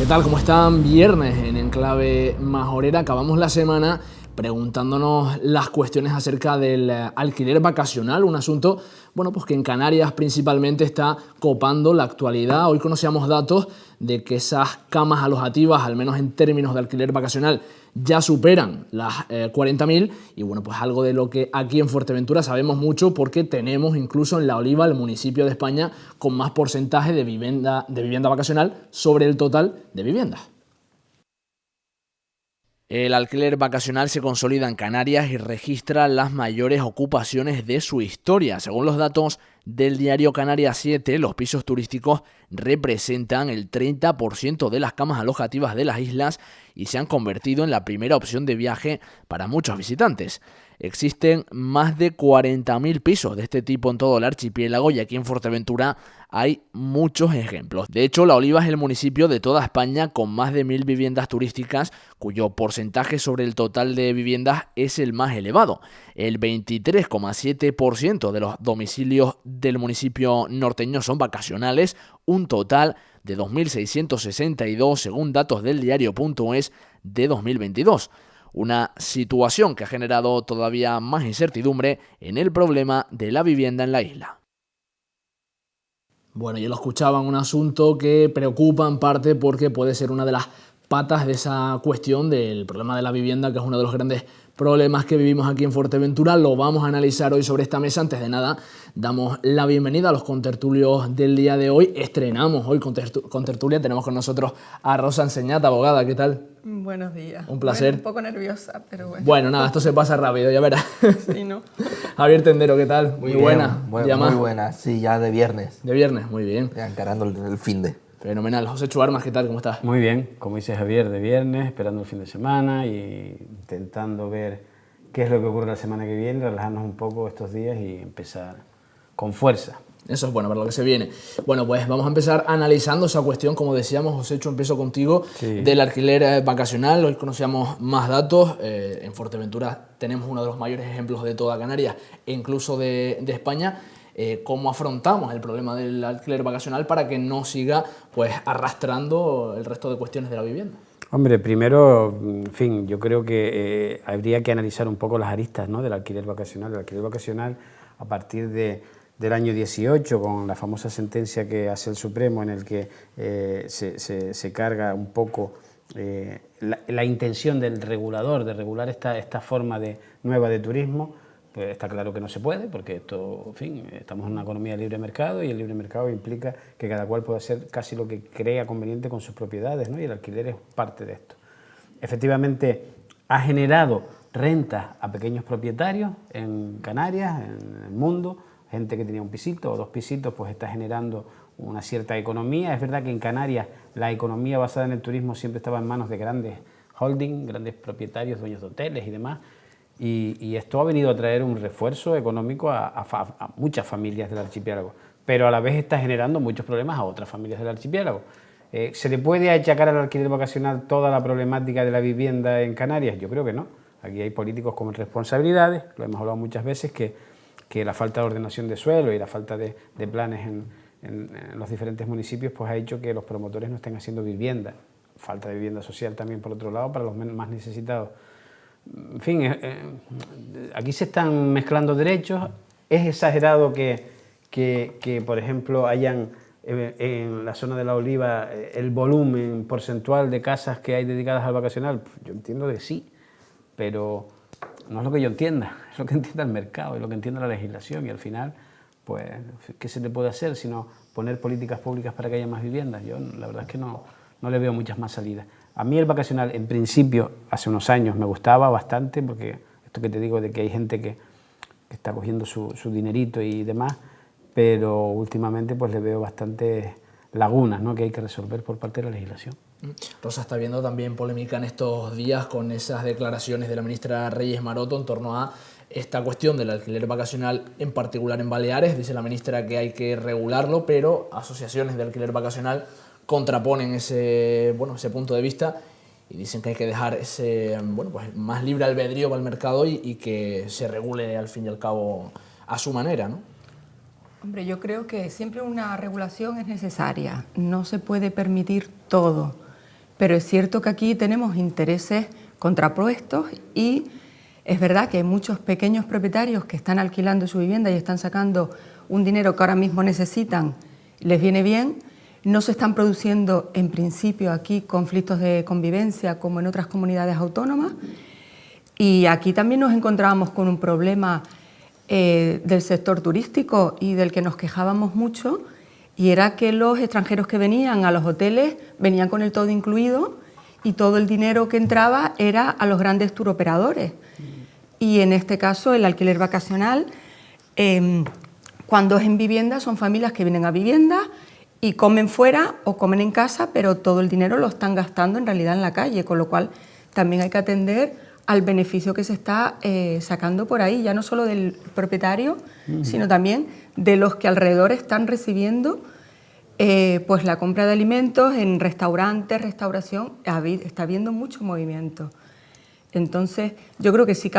¿Qué tal? ¿Cómo están? Viernes en Enclave Majorera. Acabamos la semana preguntándonos las cuestiones acerca del alquiler vacacional, un asunto, bueno, pues que en Canarias principalmente está copando la actualidad. Hoy conocíamos datos de que esas camas alojativas, al menos en términos de alquiler vacacional, ya superan las 40.000 y bueno, pues algo de lo que aquí en Fuerteventura sabemos mucho porque tenemos incluso en La Oliva el municipio de España con más porcentaje de vivienda vacacional sobre el total de viviendas. El alquiler vacacional se consolida en Canarias y registra las mayores ocupaciones de su historia. Según los datos del diario Canarias 7, los pisos turísticos representan el 30% de las camas alojativas de las islas y se han convertido en la primera opción de viaje para muchos visitantes. Existen más de 40.000 pisos de este tipo en todo el archipiélago y aquí en Fuerteventura hay muchos ejemplos. De hecho, La Oliva es el municipio de toda España con más de 1.000 viviendas turísticas, cuyo porcentaje sobre el total de viviendas es el más elevado. El 23,7% de los domicilios del municipio norteño son vacacionales, un total de 2.662 según datos del diario.es de 2022. Una situación que ha generado todavía más incertidumbre en el problema de la vivienda en la isla. Bueno, yo lo escuchaba, un asunto que preocupa en parte porque puede ser una de las patas de esa cuestión del problema de la vivienda, que es uno de los grandes problemas que vivimos aquí en Fuerteventura. Lo vamos a analizar hoy sobre esta mesa. Antes de nada, damos la bienvenida a los contertulios del día de hoy. Estrenamos hoy contertulia. Tenemos con nosotros a Rosa Enseñat, abogada. ¿Qué tal? Buenos días. Un placer. Bueno, un poco nerviosa, pero bueno. Bueno, nada, esto se pasa rápido, ya verás. Sí, ¿no? Javier Tendero, ¿qué tal? Muy buena. Muy buena, sí, ya de viernes. De viernes, muy bien. Ya encarando el fin de. Fenomenal. José Chuarmas, ¿qué tal? ¿Cómo estás? Muy bien, como dice Javier, de viernes, esperando el fin de semana y intentando ver qué es lo que ocurre la semana que viene, relajarnos un poco estos días y empezar con fuerza. Eso es bueno para lo que se viene. Bueno, pues vamos a empezar analizando esa cuestión, como decíamos, José, empiezo contigo, sí, del alquiler vacacional. Hoy conocíamos más datos. En Fuerteventura tenemos uno de los mayores ejemplos de toda Canarias e incluso de España. ¿Cómo afrontamos el problema del alquiler vacacional para que no siga pues arrastrando el resto de cuestiones de la vivienda? Hombre, primero, en fin, yo creo que habría que analizar un poco las aristas, ¿no?, del alquiler vacacional. El alquiler vacacional, a partir del año 18, con la famosa sentencia que hace el Supremo, en el que se carga un poco la intención del regulador de regular esta forma nueva de turismo, pues está claro que no se puede, porque esto, en fin, estamos en una economía de libre mercado y el libre mercado implica que cada cual puede hacer casi lo que crea conveniente con sus propiedades, ¿no? Y el alquiler es parte de esto. Efectivamente, ha generado rentas a pequeños propietarios en Canarias, en el mundo. Gente que tenía un pisito o dos pisitos, pues está generando una cierta economía. Es verdad que en Canarias la economía basada en el turismo siempre estaba en manos de grandes holdings, grandes propietarios, dueños de hoteles y demás. Y esto ha venido a traer un refuerzo económico a muchas familias del archipiélago, pero a la vez está generando muchos problemas a otras familias del archipiélago. ¿Se le puede achacar al alquiler vacacional toda la problemática de la vivienda en Canarias? Yo creo que no. Aquí hay políticos con responsabilidades, lo hemos hablado muchas veces, que la falta de ordenación de suelo y la falta de planes en los diferentes municipios pues ha hecho que los promotores no estén haciendo vivienda. Falta de vivienda social también, por otro lado, para los más necesitados. En fin, aquí se están mezclando derechos. Es exagerado que por ejemplo, hayan en la zona de La Oliva el volumen porcentual de casas que hay dedicadas al vacacional. Yo entiendo que sí, pero no es lo que yo entienda, es lo que entienda el mercado, es lo que entienda la legislación y al final, pues, ¿qué se le puede hacer sino poner políticas públicas para que haya más viviendas? Yo la verdad es que no le veo muchas más salidas. A mí el vacacional, en principio, hace unos años me gustaba bastante, porque esto que te digo de que hay gente que está cogiendo su dinerito y demás, pero últimamente pues le veo bastantes lagunas, ¿no?, que hay que resolver por parte de la legislación. Rosa, está viendo también polémica en estos días con esas declaraciones de la ministra Reyes Maroto en torno a esta cuestión del alquiler vacacional, en particular en Baleares. Dice la ministra que hay que regularlo, pero asociaciones de alquiler vacacional contraponen ese punto de vista y dicen que hay que dejar ese pues más libre albedrío para el mercado y que se regule al fin y al cabo a su manera, ¿no? Hombre, yo creo que siempre una regulación es necesaria, no se puede permitir todo. Pero es cierto que aquí tenemos intereses contrapuestos y es verdad que hay muchos pequeños propietarios que están alquilando su vivienda y están sacando un dinero que ahora mismo necesitan, les viene bien. No se están produciendo en principio aquí conflictos de convivencia como en otras comunidades autónomas. Y aquí también nos encontrábamos con un problema del sector turístico y del que nos quejábamos mucho, y era que los extranjeros que venían a los hoteles venían con el todo incluido y todo el dinero que entraba era a los grandes turoperadores. Y en este caso el alquiler vacacional, cuando es en vivienda, son familias que vienen a vivienda y comen fuera o comen en casa, pero todo el dinero lo están gastando en realidad en la calle, con lo cual también hay que atender al beneficio que se está sacando por ahí, ya no solo del propietario, sino también de los que alrededor están recibiendo pues la compra de alimentos en restaurantes, restauración. Está habiendo mucho movimiento. Entonces, yo creo que sí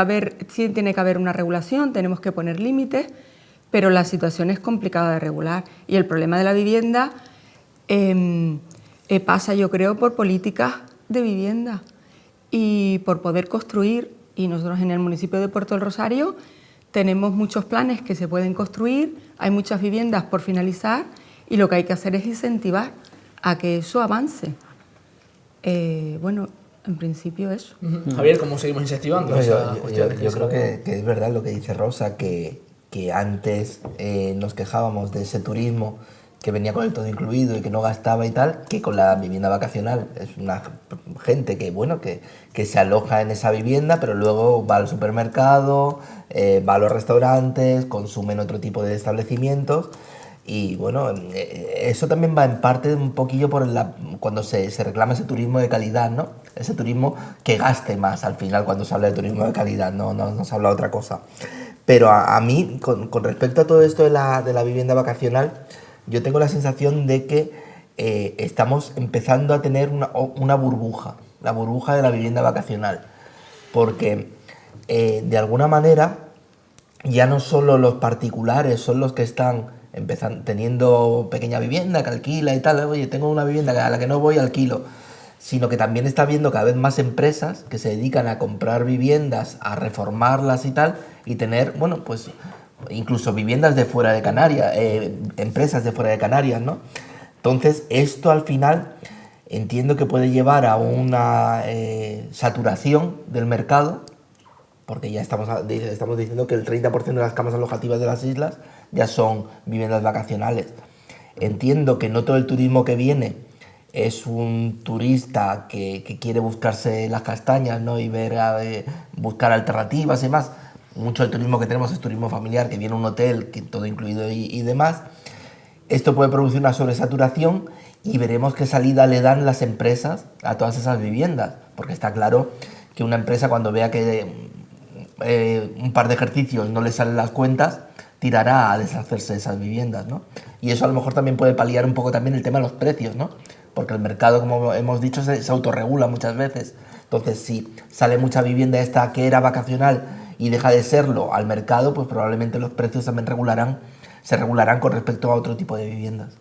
tiene que haber una regulación, tenemos que poner límites, pero la situación es complicada de regular. Y el problema de la vivienda pasa, yo creo, por políticas de vivienda y por poder construir. Y nosotros en el municipio de Puerto del Rosario tenemos muchos planes que se pueden construir, hay muchas viviendas por finalizar y lo que hay que hacer es incentivar a que eso avance. Bueno, en principio eso. Javier, ¿cómo seguimos incentivando No, esas yo cuestiones? creo que es verdad lo que dice Rosa, que antes nos quejábamos de ese turismo que venía con el todo incluido y que no gastaba y tal, que con la vivienda vacacional es una gente que, bueno, que se aloja en esa vivienda, pero luego va al supermercado, va a los restaurantes, consume en otro tipo de establecimientos. Y bueno, eso también va en parte un poquillo por cuando se reclama ese turismo de calidad, ¿no? Ese turismo que gaste más al final cuando se habla de turismo de calidad, no se habla de otra cosa. Pero a mí, con respecto a todo esto de la vivienda vacacional, yo tengo la sensación de que estamos empezando a tener una burbuja, la burbuja de la vivienda vacacional. Porque de alguna manera ya no solo los particulares son los que están teniendo pequeña vivienda que alquila y tal, oye, tengo una vivienda a la que no voy, alquilo, sino que también está habiendo cada vez más empresas que se dedican a comprar viviendas, a reformarlas y tal, y tener, bueno, pues incluso viviendas de fuera de Canarias, empresas de fuera de Canarias, ¿no? Entonces, esto al final entiendo que puede llevar a una saturación del mercado, porque ya estamos diciendo que el 30% de las camas alojativas de las islas ya son viviendas vacacionales. Entiendo que no todo el turismo que viene es un turista que quiere buscarse las castañas, ¿no? Y buscar alternativas y más. Mucho del turismo que tenemos es turismo familiar, que viene a un hotel, que todo incluido y demás. Esto puede producir una sobresaturación y veremos qué salida le dan las empresas a todas esas viviendas, porque está claro que una empresa, cuando vea que un par de ejercicios no le salen las cuentas, tirará a deshacerse de esas viviendas, ¿no? Y eso a lo mejor también puede paliar un poco también el tema de los precios, ¿no? Porque el mercado, como hemos dicho, se autorregula muchas veces. Entonces, si sale mucha vivienda esta que era vacacional y deja de serlo al mercado, pues probablemente los precios también se regularán con respecto a otro tipo de viviendas.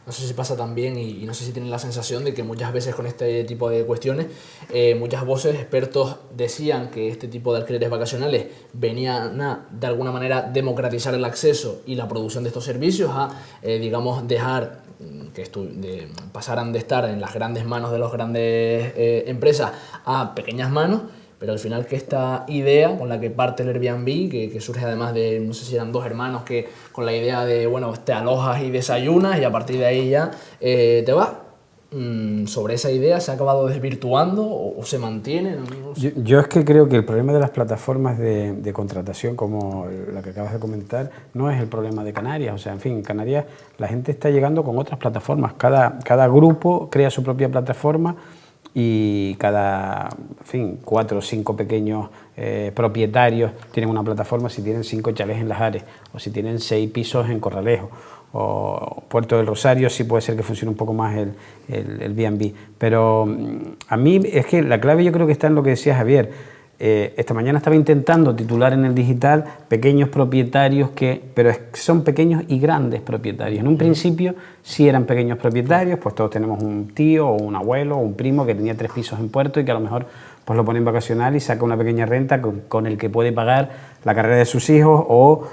No sé si pasa también, y no sé si tienen la sensación de que muchas veces con este tipo de cuestiones, muchas voces, expertos decían que este tipo de alquileres vacacionales venían a, de alguna manera, democratizar el acceso y la producción de estos servicios, a, digamos, dejar que pasaran de estar en las grandes manos de las grandes empresas a pequeñas manos. Pero al final que esta idea con la que parte el Airbnb, que surge además de, no sé si eran dos hermanos, que con la idea de, bueno, te alojas y desayunas y a partir de ahí ya te vas, sobre esa idea se ha acabado desvirtuando o se mantiene. No sé. Yo es que creo que el problema de las plataformas de contratación, como la que acabas de comentar, no es el problema de Canarias. O sea, en fin, en Canarias la gente está llegando con otras plataformas. Cada grupo crea su propia plataforma y cada, en fin, 4 o 5 pequeños propietarios tienen una plataforma, si tienen 5 chalés en Las Ares o si tienen 6 pisos en Corralejo o Puerto del Rosario, sí puede ser que funcione un poco más el B&B. Pero a mí es que la clave yo creo que está en lo que decía Javier. esta mañana estaba intentando titular en el digital pequeños propietarios pero son pequeños y grandes propietarios. En un principio sí eran pequeños propietarios, pues todos tenemos un tío o un abuelo o un primo que tenía 3 pisos en Puerto y que a lo mejor pues lo pone en vacacional y saca una pequeña renta con el que puede pagar la carrera de sus hijos o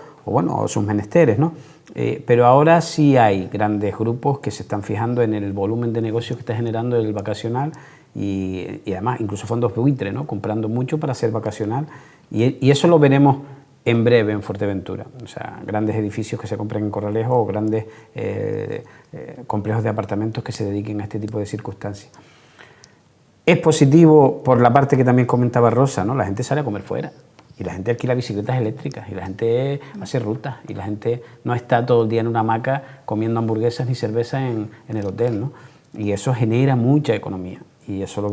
sus menesteres, ¿no? Pero ahora sí hay grandes grupos que se están fijando en el volumen de negocios que está generando el vacacional y además incluso fondos buitre, ¿no? Comprando mucho para ser vacacional y eso lo veremos en breve en Fuerteventura. O sea, grandes edificios que se compren en Corralejo o grandes complejos de apartamentos que se dediquen a este tipo de circunstancias. Es positivo por la parte que también comentaba Rosa, ¿no? La gente sale a comer fuera y la gente alquila bicicletas eléctricas y la gente hace rutas y la gente no está todo el día en una hamaca comiendo hamburguesas ni cerveza en el hotel, ¿no? Y eso genera mucha economía y eso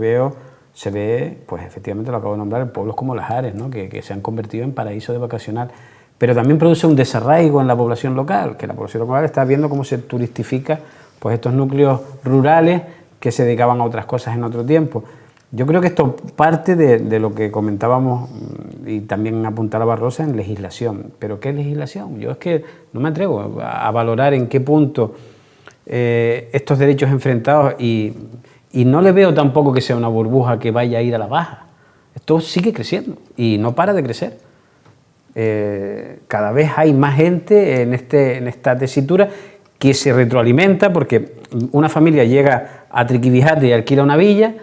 se ve, pues efectivamente lo acabo de nombrar, en pueblos como Las Ares, ¿no? que se han convertido en paraíso de vacacional. Pero también produce un desarraigo en la población local, que la población local está viendo cómo se turistifica pues estos núcleos rurales que se dedicaban a otras cosas en otro tiempo. Yo creo que esto parte de lo que comentábamos y también apuntaba Rosa en legislación. ¿Pero qué legislación? Yo es que no me atrevo a valorar en qué punto estos derechos enfrentados y no le veo tampoco que sea una burbuja que vaya a ir a la baja. Esto sigue creciendo y no para de crecer. Cada vez hay más gente en esta tesitura que se retroalimenta porque una familia llega a Triquibijate y alquila una villa,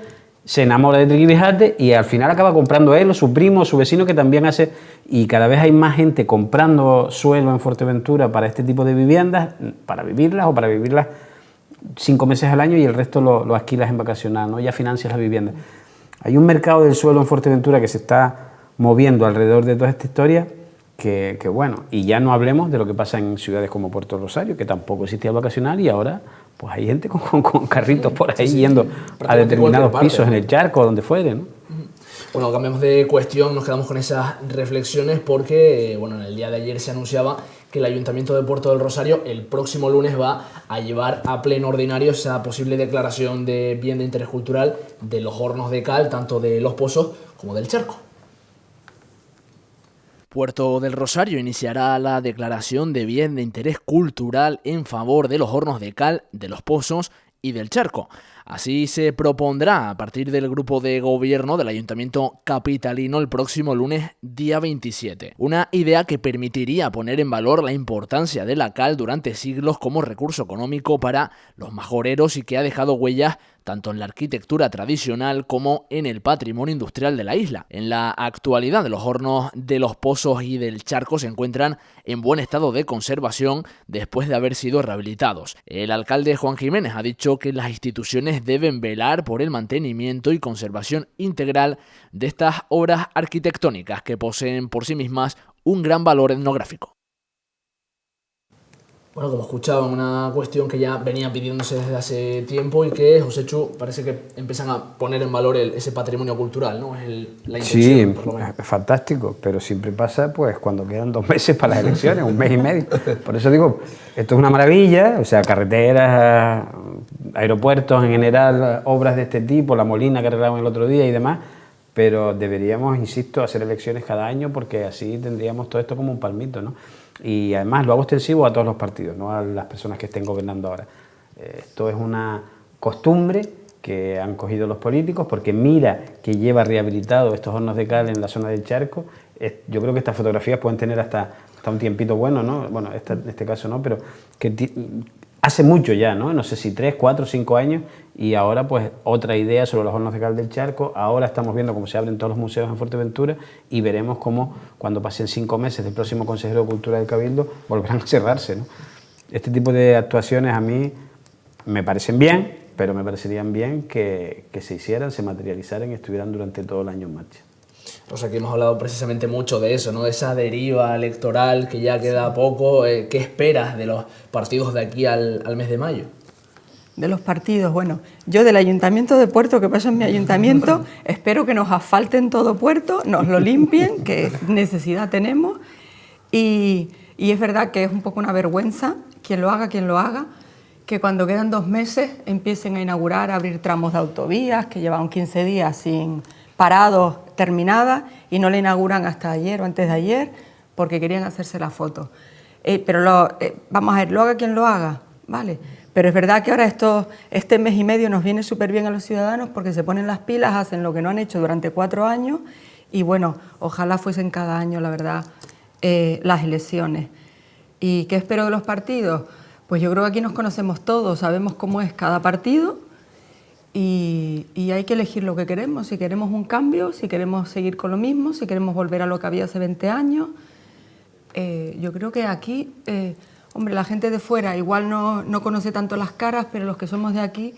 se enamora de Triquibijate y al final acaba comprando él o su primo o su vecino que también hace, y cada vez hay más gente comprando suelo en Fuerteventura para este tipo de viviendas, para vivirlas o para vivirlas 5 meses al año y el resto lo alquilas en vacacional, ¿no? Ya financias la vivienda. Hay un mercado del suelo en Fuerteventura que se está moviendo alrededor de toda esta historia que bueno, y ya no hablemos de lo que pasa en ciudades como Puerto Rosario, que tampoco existía el vacacional y ahora pues hay gente con carritos por ahí yendo a determinados pisos en el Charco o donde fuere, ¿no? Bueno, cambiamos de cuestión, nos quedamos con esas reflexiones porque, bueno, en el día de ayer se anunciaba que el Ayuntamiento de Puerto del Rosario el próximo lunes va a llevar a pleno ordinario esa posible declaración de bien de interés cultural de los hornos de cal, tanto de Los Pozos como del Charco. Puerto del Rosario iniciará la declaración de bien de interés cultural en favor de los hornos de cal, de Los Pozos y del Charco. Así se propondrá a partir del grupo de gobierno del Ayuntamiento capitalino el próximo lunes, día 27. Una idea que permitiría poner en valor la importancia de la cal durante siglos como recurso económico para los majoreros y que ha dejado huellas tanto en la arquitectura tradicional como en el patrimonio industrial de la isla. En la actualidad, los hornos de Los Pozos y del Charco se encuentran en buen estado de conservación después de haber sido rehabilitados. El alcalde Juan Jiménez ha dicho que las instituciones deben velar por el mantenimiento y conservación integral de estas obras arquitectónicas que poseen por sí mismas un gran valor etnográfico. Bueno, como escuchaba, una cuestión que ya venía pidiéndose desde hace tiempo y que, Joséchu, parece que empiezan a poner en valor ese patrimonio cultural, ¿no? Es la intención, por lo menos. Es fantástico, pero siempre pasa pues cuando quedan 2 meses para las elecciones, 1 mes y medio. Por eso digo, esto es una maravilla, o sea, carreteras, aeropuertos en general, obras de este tipo, la Molina que arreglaron el otro día y demás, pero deberíamos, insisto, hacer elecciones cada año porque así tendríamos todo esto como un palmito, ¿no? Y además lo hago extensivo a todos los partidos, no a las personas que estén gobernando ahora. Esto es una costumbre que han cogido los políticos porque mira que lleva rehabilitado estos hornos de cal en la zona del Charco. Yo creo que estas fotografías pueden tener hasta un tiempito bueno, ¿no? Bueno, en este caso no, pero que hace mucho ya, ¿no? No sé si 3, 4, 5 años y ahora pues otra idea sobre los hornos de cal del Charco. Ahora estamos viendo cómo se abren todos los museos en Fuerteventura y veremos cómo cuando pasen 5 meses del próximo consejero de Cultura del Cabildo volverán a cerrarse, ¿no? Este tipo de actuaciones a mí me parecen bien, pero me parecerían bien que se hicieran, se materializaran y estuvieran durante todo el año en marcha. O sea, que hemos hablado precisamente mucho de eso, ¿no? De esa deriva electoral que ya queda poco. ¿Qué esperas de los partidos de aquí al mes de mayo? De los partidos, bueno, yo del Ayuntamiento de Puerto, que pasa en mi ayuntamiento, espero que nos asfalten todo Puerto, nos lo limpien, que necesidad tenemos, y es verdad que es un poco una vergüenza, quien lo haga, que cuando quedan 2 meses empiecen a inaugurar, a abrir tramos de autovías, que llevan 15 días parados terminada y no la inauguran hasta ayer o antes de ayer porque querían hacerse la foto. Pero vamos a ver, lo haga quien lo haga, ¿vale? Pero es verdad que ahora este mes y medio nos viene súper bien a los ciudadanos porque se ponen las pilas, hacen lo que no han hecho durante 4 años y bueno, ojalá fuesen cada año, la verdad, las elecciones. ¿Y qué espero de los partidos? Pues yo creo que aquí nos conocemos todos, sabemos cómo es cada partido y hay que elegir lo que queremos, si queremos un cambio, si queremos seguir con lo mismo, si queremos volver a lo que había hace 20 años. Yo creo que aquí... hombre, la gente de fuera igual no conoce tanto las caras, pero los que somos de aquí,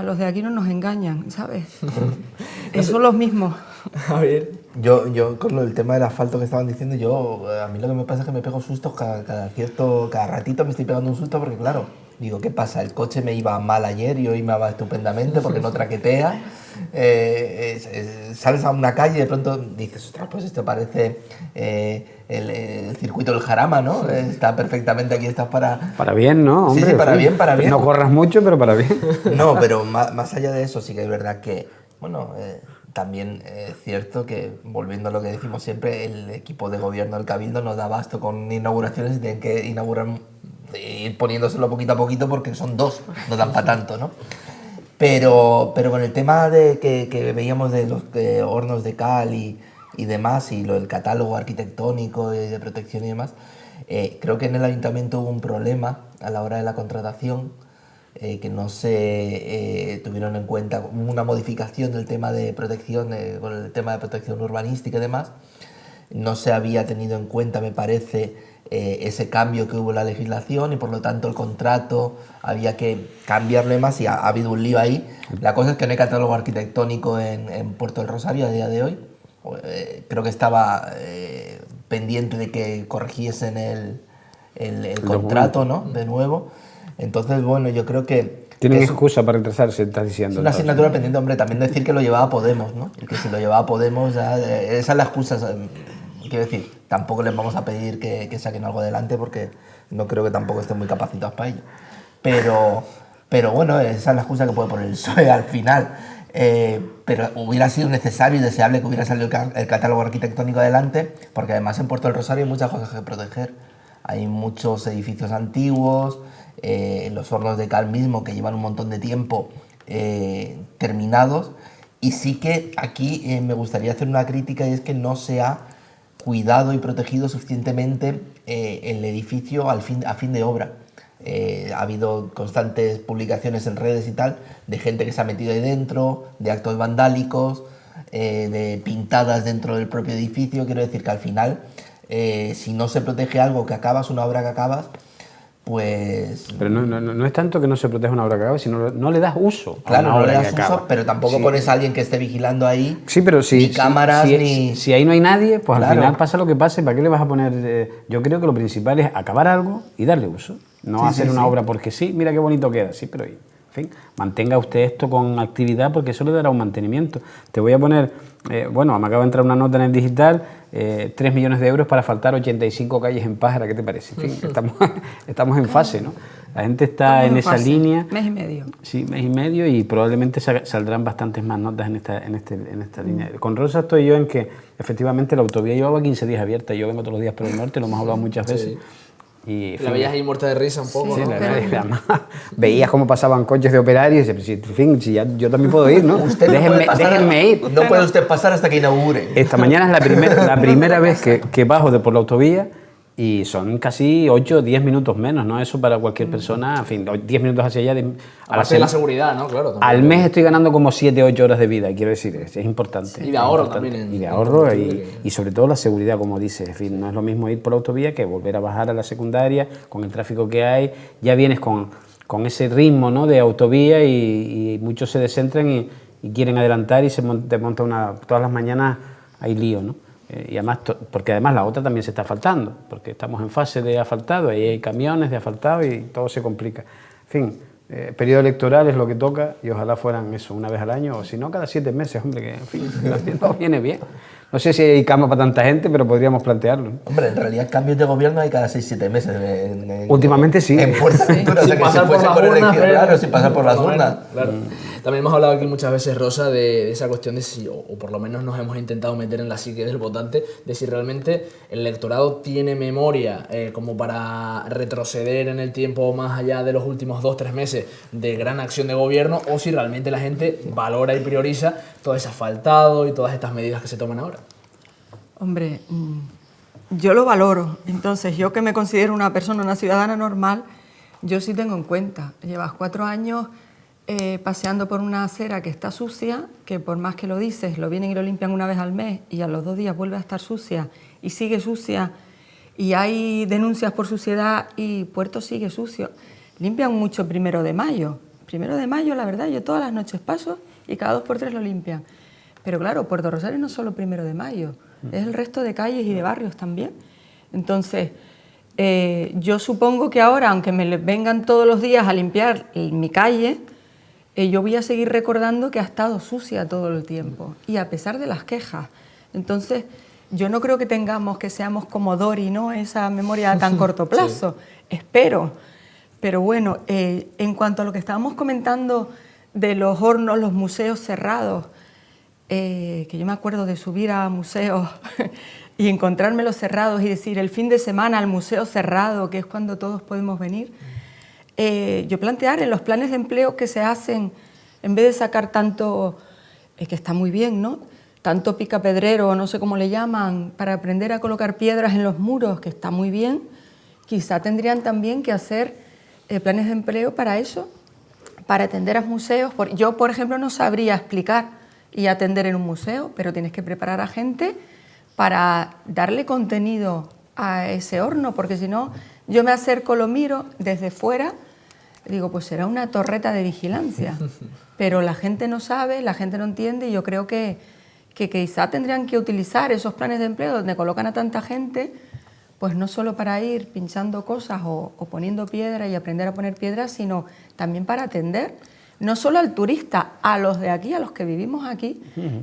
los de aquí no nos engañan, ¿sabes? Son los mismos. A ver. Yo con el tema del asfalto que estaban diciendo, a mí lo que me pasa es que me pego sustos cada ratito me estoy pegando un susto porque claro, digo, ¿qué pasa? El coche me iba mal ayer y hoy me va estupendamente porque no traquetea. Sales a una calle y de pronto dices, ostras, pues esto parece el circuito del Jarama, ¿no? Está perfectamente aquí, estás para... Para bien, ¿no? Hombre, sí, para bien, para bien. No corras mucho, pero para bien. No, pero más allá de eso sí que es verdad que, bueno, también es cierto que, volviendo a lo que decimos siempre, el equipo de gobierno del Cabildo nos da abasto con inauguraciones y tienen que inaugurar, ir poniéndoselo poquito a poquito porque son 2, no dan para tanto, ¿no? Pero con el tema de que veíamos de los hornos de cal y demás, y el catálogo arquitectónico y de protección y demás, creo que en el ayuntamiento hubo un problema a la hora de la contratación, que no se tuvieron en cuenta una modificación del tema de protección, con el tema de protección urbanística y demás. No se había tenido en cuenta, me parece, ese cambio que hubo en la legislación y por lo tanto el contrato había que cambiarlo más y ha habido un lío ahí. La cosa es que no hay catálogo arquitectónico en Puerto del Rosario a día de hoy. Creo que estaba pendiente de que corrigiesen el contrato, ¿no? De nuevo. Entonces, bueno, yo creo que... Tienen excusa para retrasarse, estás diciendo. Es una asignatura pendiente, hombre, también decir que lo llevaba Podemos, ¿no? Y que si lo llevaba Podemos, ya, esa es la excusa. Quiero decir, tampoco les vamos a pedir que saquen algo adelante porque no creo que tampoco estén muy capacitados para ello. Pero bueno, esa es la excusa que puede poner el PSOE al final. Pero hubiera sido necesario y deseable que hubiera salido el catálogo arquitectónico adelante, porque además en Puerto del Rosario hay muchas cosas que proteger. Hay muchos edificios antiguos, los hornos de cal mismo que llevan un montón de tiempo terminados, y sí que aquí me gustaría hacer una crítica, y es que no se ha cuidado y protegido suficientemente el edificio a fin de obra. Ha habido constantes publicaciones en redes y tal de gente que se ha metido ahí dentro, de actos vandálicos, de pintadas dentro del propio edificio. Quiero decir que al final, si no se protege algo que acabas, una obra que acabas, pues... Pero no es tanto que no se proteja una obra que acaba, sino no le das uso. Claro, no le das uso, pero tampoco pones a alguien que esté vigilando ahí. Sí, pero ni cámaras, ni... Si ahí no hay nadie, pues claro. Al final pasa lo que pase, ¿para qué le vas a poner...? Yo creo que lo principal es acabar algo y darle uso. No hacer una obra porque sí, mira qué bonito queda, sí, pero... En fin, mantenga usted esto con actividad porque eso le dará un mantenimiento. Te voy a poner, bueno, me acaba de entrar una nota en el digital, 3 millones de euros para asfaltar 85 calles en Pájara, ¿qué te parece? En fin, estamos en fase, ¿no? La gente está en esa línea. Mes y medio. Sí, mes y medio, y probablemente saldrán bastantes más notas en esta línea. Con Rosa estoy yo en que efectivamente la autovía llevaba 15 días abierta, yo vengo todos los días por el norte, lo hemos hablado muchas veces. Y, la veías ahí muerta de risa un poco, sí, ¿no? Además, veías cómo pasaban coches de operarios y dices, en fin, si yo también puedo ir, ¿no? Déjenme ir. No puede usted pasar hasta que inaugure. Esta mañana es la primera vez que bajo por la autovía y son casi 8 o 10 minutos menos, ¿no? Eso para cualquier persona, en fin, 10 minutos hacia allá. Aparte de la seguridad, ¿no? Claro. Al mes estoy ganando como 7 o 8 horas de vida, quiero decir, es importante. Sí, y de ahorro también. Y de ahorro y sobre todo la seguridad, como dices. En fin, no es lo mismo ir por la autovía que volver a bajar a la secundaria con el tráfico que hay. Ya vienes con ese ritmo, ¿no? De autovía y muchos se descentran y quieren adelantar y te monta todas las mañanas hay lío, ¿no? Y además, porque además la otra también se está asfaltando, porque estamos en fase de asfaltado, ahí hay camiones de asfaltado y todo se complica. En fin, periodo electoral es lo que toca y ojalá fueran eso una vez al año, o si no, cada 7 meses, hombre, que en fin, no viene bien. No sé si hay cama para tanta gente, pero podríamos plantearlo, ¿no? Hombre, en realidad cambios de gobierno hay cada 6-7 meses. Últimamente sí. En Fuerteventura, o sea, que se fuese por elección, claro, sin pasar por las urnas. Claro. También hemos hablado aquí muchas veces, Rosa, de esa cuestión de si, o por lo menos nos hemos intentado meter en la psique del votante, de si realmente el electorado tiene memoria como para retroceder en el tiempo más allá de los últimos 2-3 meses de gran acción de gobierno, o si realmente la gente valora y prioriza todo ese asfaltado y todas estas medidas que se toman ahora. Hombre, yo lo valoro. Entonces, yo que me considero una persona, una ciudadana normal, yo sí tengo en cuenta. Llevas 4 años paseando por una acera que está sucia, que por más que lo dices, lo vienen y lo limpian una vez al mes y a los 2 días vuelve a estar sucia y sigue sucia y hay denuncias por suciedad y Puerto sigue sucio. Limpian mucho 1 de mayo. 1 de mayo, la verdad, yo todas las noches paso y cada 2 por 3 lo limpian. Pero claro, Puerto Rosario no es solo 1 de mayo, es el resto de calles y de barrios también. Entonces, yo supongo que ahora, aunque me vengan todos los días a limpiar mi calle, yo voy a seguir recordando que ha estado sucia todo el tiempo y a pesar de las quejas. Entonces, yo no creo que seamos como Dori, ¿no? Esa memoria a tan corto plazo. Sí. Espero. Pero bueno, en cuanto a lo que estábamos comentando de los hornos, los museos cerrados, que yo me acuerdo de subir a museos y encontrármelos cerrados y decir el fin de semana al museo cerrado, que es cuando todos podemos venir. Yo plantear en los planes de empleo que se hacen, en vez de sacar tanto, que está muy bien, ¿no? Tanto picapedrero, no sé cómo le llaman, para aprender a colocar piedras en los muros, que está muy bien, quizá tendrían también que hacer planes de empleo para eso, para atender a museos. Yo, por ejemplo, no sabría explicar y atender en un museo, pero tienes que preparar a gente para darle contenido a ese horno, porque si no, yo me acerco, lo miro desde fuera, digo, pues será una torreta de vigilancia, pero la gente no sabe, la gente no entiende y yo creo que quizá tendrían que utilizar esos planes de empleo donde colocan a tanta gente, pues no solo para ir pinchando cosas o poniendo piedra y aprender a poner piedras, sino también para atender no solo al turista, a los de aquí, a los que vivimos aquí,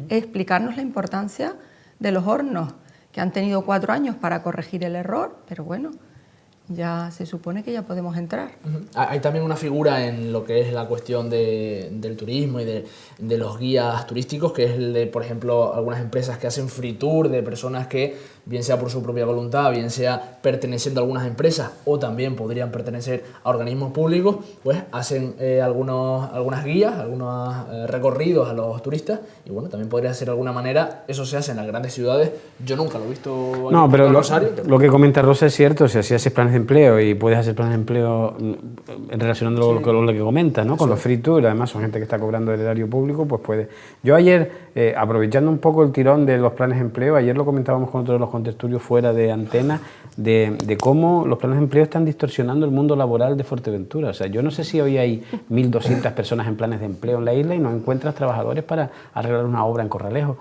explicarnos la importancia de los hornos, que han tenido 4 años para corregir el error, pero bueno, ya se supone que ya podemos entrar. Hay también una figura en lo que es la cuestión del turismo y de los guías turísticos, que es el de, por ejemplo, algunas empresas que hacen free tour de personas que, bien sea por su propia voluntad, bien sea perteneciendo a algunas empresas o también podrían pertenecer a organismos públicos, pues hacen algunas guías, algunos recorridos a los turistas y bueno, también podría ser de alguna manera, eso se hace en las grandes ciudades, yo nunca lo he visto no, pero en Rosario. Lo que comenta Rosa es cierto, o sea, si haces planes de empleo y puedes hacer planes de empleo relacionándolo con lo que comentas, ¿no? Con los free tours, además son gente que está cobrando el erario público, pues puede. Yo ayer, aprovechando un poco el tirón de los planes de empleo, ayer lo comentábamos con otro de los contertulios fuera de antena, de cómo los planes de empleo están distorsionando el mundo laboral de Fuerteventura. O sea, yo no sé si hoy hay 1.200 personas en planes de empleo en la isla y no encuentras trabajadores para arreglar una obra en Corralejo.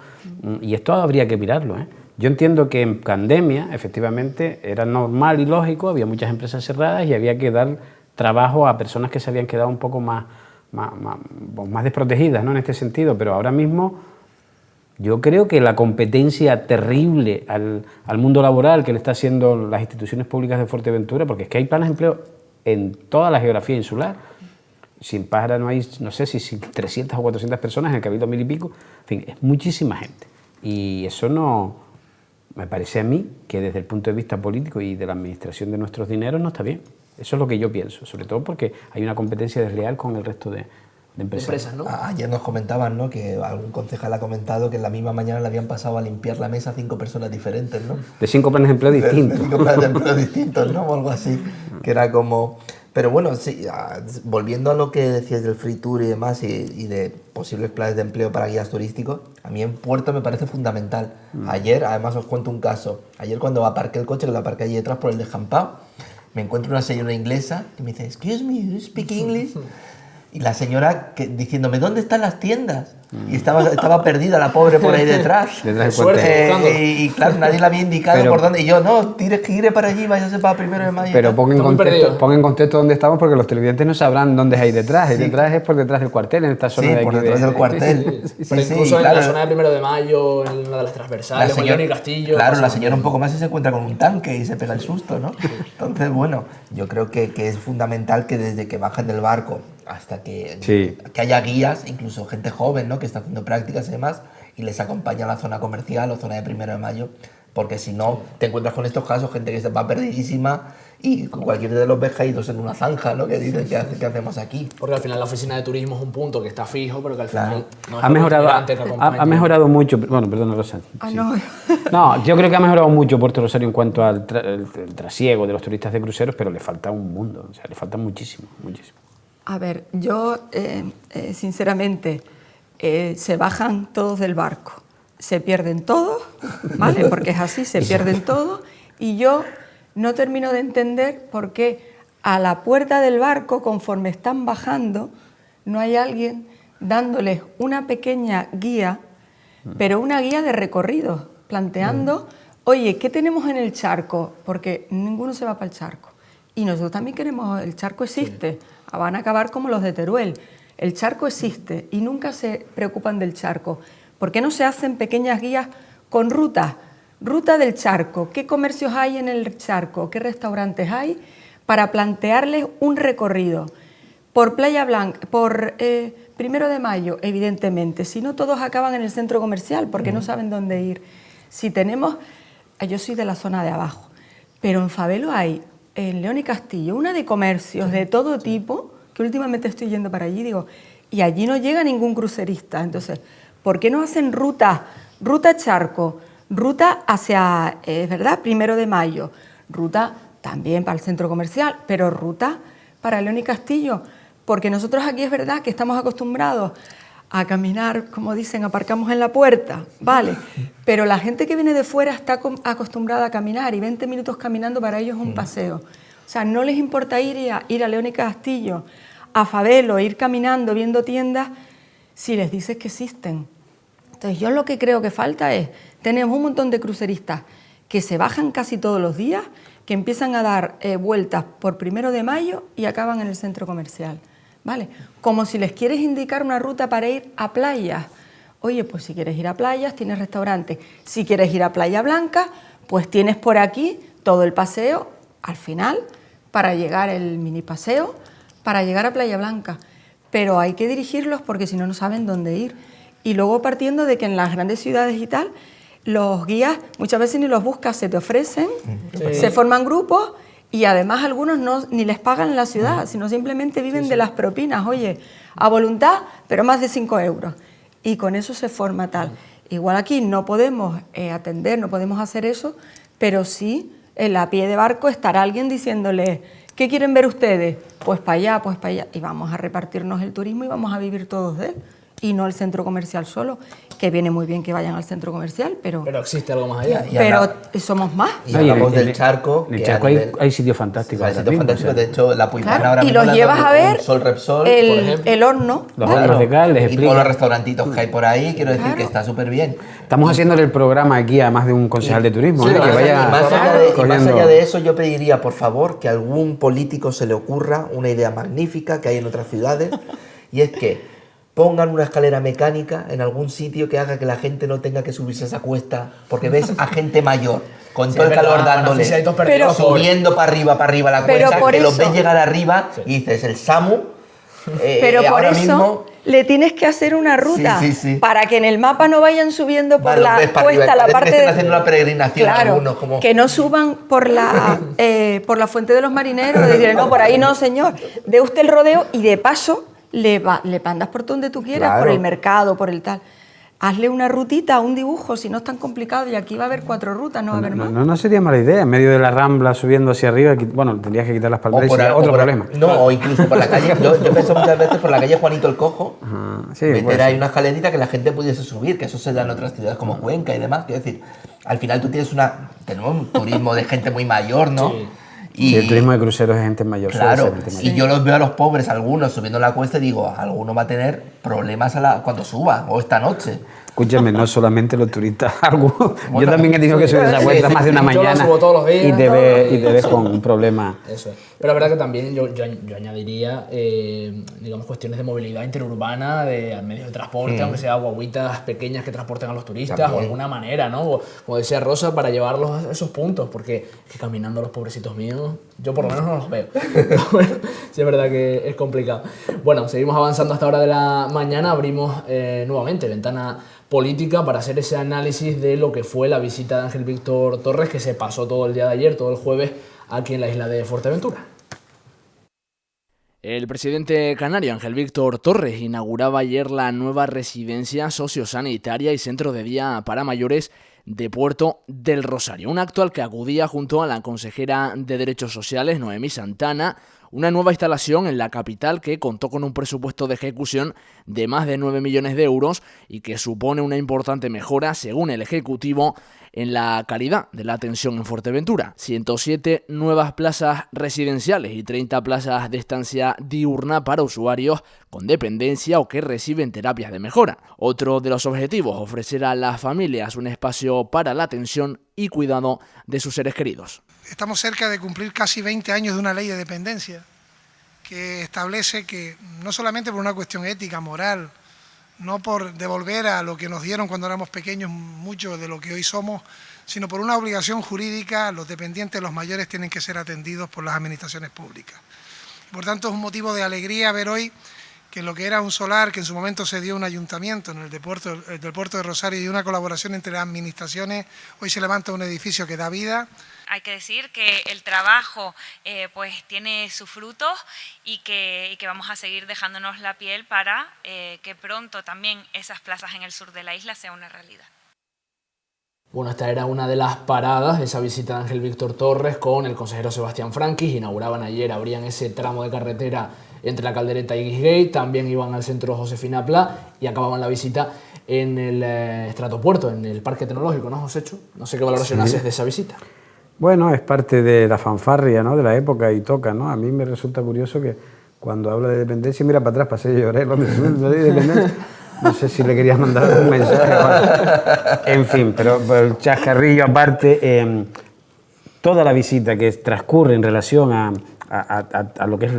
Y esto habría que mirarlo, ¿eh? Yo entiendo que en pandemia, efectivamente, era normal y lógico, había muchas empresas cerradas y había que dar trabajo a personas que se habían quedado un poco más desprotegidas, ¿no? En este sentido, pero ahora mismo yo creo que la competencia terrible al mundo laboral que le está haciendo las instituciones públicas de Fuerteventura, porque es que hay planes de empleo en toda la geografía insular, sin Pájara no hay, no sé si 300 o 400 personas, en el Cabildo 1000 y pico, en fin, es muchísima gente y eso no... Me parece a mí que desde el punto de vista político y de la administración de nuestros dineros no está bien. Eso es lo que yo pienso, sobre todo porque hay una competencia desleal con el resto de empresas. ¿No? Ayer nos comentaban, ¿no?, que algún concejal ha comentado que en la misma mañana le habían pasado a limpiar la mesa a 5 personas diferentes, ¿no? De 5 planes de empleo distintos. De 5 planes de empleo distintos, ¿no? O algo así, que era como... Pero bueno, sí, volviendo a lo que decías del free tour y demás y de posibles planes de empleo para guías turísticos, a mí en Puerto me parece fundamental. Ayer, además os cuento un caso, ayer cuando aparqué el coche, que lo aparqué allí detrás por el descampado, me encuentro una señora inglesa que me dice, excuse me, you speak English? Y la señora diciéndome, ¿dónde están las tiendas? Y estaba perdida la pobre por ahí detrás. Detrás del Suerte. Y claro, nadie le había indicado por dónde. Y yo, no, gire para allí, váyase para 1 de mayo. Pero pon Está muy perdido. en contexto dónde estamos, porque los televidentes no sabrán dónde es ahí detrás. Ahí detrás es por detrás del cuartel, en esta zona Sí, de por aquí detrás del cuartel. Pero incluso en la zona de 1 de mayo, en una de las transversales, en León y Castillo. Claro, la señora un poco más y se encuentra con un tanque y se pega el susto, ¿no? Entonces, bueno, yo creo que es fundamental que desde que bajan del barco hasta que haya guías, incluso gente joven, ¿no? Que está haciendo prácticas y demás, y les acompaña a la zona comercial o zona de 1 de mayo, porque si no, te encuentras con estos casos, gente que se va perdidísima y cualquiera de los ves caídos en una zanja, ¿no? Que dicen, ¿qué hacemos aquí? Porque al final la oficina de turismo es un punto que está fijo, pero que al final no es ha mejorado mucho. Bueno, perdona, Rosa. No, yo creo que ha mejorado mucho Puerto Rosario en cuanto al el trasiego de los turistas de cruceros, pero le falta un mundo, o sea, le falta muchísimo, muchísimo. A ver, yo sinceramente, se bajan todos del barco, se pierden todos, ¿vale? Porque es así, se pierden todos, y yo no termino de entender por qué a la puerta del barco, conforme están bajando, no hay alguien dándoles una pequeña guía, pero una guía de recorrido, planteando, oye, ¿qué tenemos en el charco? Porque ninguno se va para el charco. Y nosotros también queremos, el charco existe, van a acabar como los de Teruel. El charco existe y nunca se preocupan del charco. ¿Por qué no se hacen pequeñas guías con rutas? Ruta del charco, ¿qué comercios hay en el charco? ¿Qué restaurantes hay? Para plantearles un recorrido. Por Playa Blanca, por 1 de mayo, evidentemente. Si no, todos acaban en el centro comercial porque no saben dónde ir. Si tenemos, yo soy de la zona de abajo, pero en Fabelo hay, en León y Castillo, una de comercios de todo tipo, que últimamente estoy yendo para allí, digo, y allí no llega ningún crucerista. Entonces, ¿por qué no hacen ruta charco, ruta hacia, ¿verdad?, 1 de mayo, ruta también para el centro comercial, pero ruta para León y Castillo? Porque nosotros aquí es verdad que estamos acostumbrados a caminar, como dicen, aparcamos en la puerta, ¿vale? Pero la gente que viene de fuera está acostumbrada a caminar y 20 minutos caminando para ellos es un paseo. O sea, no les importa ir a León y Castillo, a Fabelo, ir caminando, viendo tiendas, si les dices que existen. Entonces yo lo que creo que falta es, tenemos un montón de cruceristas que se bajan casi todos los días, que empiezan a dar vueltas por 1 de mayo y acaban en el centro comercial. ¿Vale? Como si les quieres indicar una ruta para ir a playas. Oye, pues si quieres ir a playas, tienes restaurantes. Si quieres ir a Playa Blanca, pues tienes por aquí todo el paseo, al final, para llegar el mini paseo, para llegar a Playa Blanca. Pero hay que dirigirlos porque si no, no saben dónde ir. Y luego partiendo de que en las grandes ciudades y tal, los guías muchas veces ni los buscas, se te ofrecen, se forman grupos. Y además algunos ni les pagan en la ciudad, sino simplemente viven de las propinas, oye, a voluntad, pero más de 5 euros. Y con eso se forma tal. Igual aquí no podemos atender, no podemos hacer eso, pero sí en la pie de barco estará alguien diciéndole, ¿qué quieren ver ustedes? Pues para allá, pues para allá. Y vamos a repartirnos el turismo y vamos a vivir todos de él. Y no el centro comercial solo, que viene muy bien que vayan al centro comercial, pero existe algo más allá. Pero somos más. Y hablamos del charco. En el charco hay sitios fantásticos. Hay sitios fantásticos, de hecho, la Puigana Claro, ahora y mismo los llevas a ver Sol Repsol, el horno. Los hornos de cal, les y explica. todos los restaurantitos que hay por ahí, quiero decir que está súper bien. Estamos haciéndole el programa aquí a más de un concejal de turismo, Sí, que vaya y más cogiendo... allá de eso, yo pediría, por favor, que a algún político se le ocurra una idea magnífica que hay en otras ciudades, y es que pongan una escalera mecánica en algún sitio que haga que la gente no tenga que subirse a esa cuesta, porque ves a gente mayor con todo el calor dándole, subiendo para arriba la cuesta, que los ves llegar arriba y dices, el SAMU, pero por ahora eso mismo, le tienes que hacer una ruta sí. para que en el mapa no vayan subiendo por la ves para cuesta, arriba. la parte que están haciendo una peregrinación claro, algunos, como... que no suban por la fuente de los marineros, de decir, no, por ahí no, señor, dé usted el rodeo y de paso le mandas por donde tú quieras, Claro. por el mercado, por el tal. Hazle una rutita, un dibujo, si no es tan complicado, y aquí va a haber 4 rutas, no va a haber más. No sería mala idea, en medio de la Rambla subiendo hacia arriba, bueno, tendrías que quitar las palmeras y sería otro problema. No, o incluso por la calle, yo pienso muchas veces por la calle Juanito el Cojo, Sí, meter ahí una escalerita que la gente pudiese subir, que eso se da en otras ciudades como Cuenca y demás. Quiero decir, al final tenemos un turismo de gente muy mayor, ¿no? Sí. Sí, el turismo de cruceros es gente mayor. Claro, gente mayor. y yo los veo a los pobres, algunos subiendo la cuesta y digo, alguno va a tener problemas cuando suba, o esta noche. Escúchame, no solamente los turistas, algunos. Bueno, yo también he tenido que subir esa cuesta más de una yo la mañana subo todos los días, y te ves con un problema. Eso es. Pero la verdad que también yo añadiría, digamos, cuestiones de movilidad interurbana, de medios de transporte, aunque sea guaguitas pequeñas que transporten a los turistas, También. o de alguna manera, ¿no? O, como decía Rosa, para llevarlos a esos puntos, porque es que caminando los pobrecitos míos, yo por lo menos no los veo. Pero bueno, sí es verdad que es complicado. Bueno, seguimos avanzando hasta hora de la mañana, abrimos nuevamente ventana política para hacer ese análisis de lo que fue la visita de Ángel Víctor Torres, que se pasó todo el día de ayer, todo el jueves, aquí en la isla de Fuerteventura. El presidente canario Ángel Víctor Torres inauguraba ayer la nueva residencia sociosanitaria y centro de día para mayores de Puerto del Rosario, un acto al que acudía junto a la consejera de Derechos Sociales, Noemí Santana, una nueva instalación en la capital que contó con un presupuesto de ejecución de más de 9 millones de euros y que supone una importante mejora, según el Ejecutivo, en la calidad de la atención en Fuerteventura. 107 nuevas plazas residenciales y 30 plazas de estancia diurna para usuarios con dependencia o que reciben terapias de mejora. Otro de los objetivos, ofrecer a las familias un espacio para la atención y cuidado de sus seres queridos. Estamos cerca de cumplir casi 20 años de una ley de dependencia que establece que, no solamente por una cuestión ética, moral, no por devolver a lo que nos dieron cuando éramos pequeños mucho de lo que hoy somos, sino por una obligación jurídica, los dependientes, los mayores, tienen que ser atendidos por las administraciones públicas. Por tanto, es un motivo de alegría ver hoy que lo que era un solar, que en su momento se dio un ayuntamiento en el del Puerto de Rosario y una colaboración entre las administraciones, hoy se levanta un edificio que da vida. Hay que decir que el trabajo pues tiene sus frutos y que vamos a seguir dejándonos la piel para que pronto también esas plazas en el sur de la isla sea una realidad. Bueno, esta era una de las paradas de esa visita de Ángel Víctor Torres con el consejero Sebastián Franquis. Inauguraban ayer, abrían ese tramo de carretera entre la Caldereta y Guisgate, también iban al centro Josefina Pla y acababan la visita en el Estratopuerto, en el Parque Tecnológico, ¿no, Josécho? No sé qué valoración haces de esa visita. Bueno, es parte de la fanfarria, ¿no?, de la época y toca, ¿no? A mí me resulta curioso que cuando habla de dependencia, mira para atrás, pasé a llorar, lo de dependencia. No sé si le querías mandar un mensaje. En fin, pero el chascarrillo aparte, toda la visita que transcurre en relación a lo que es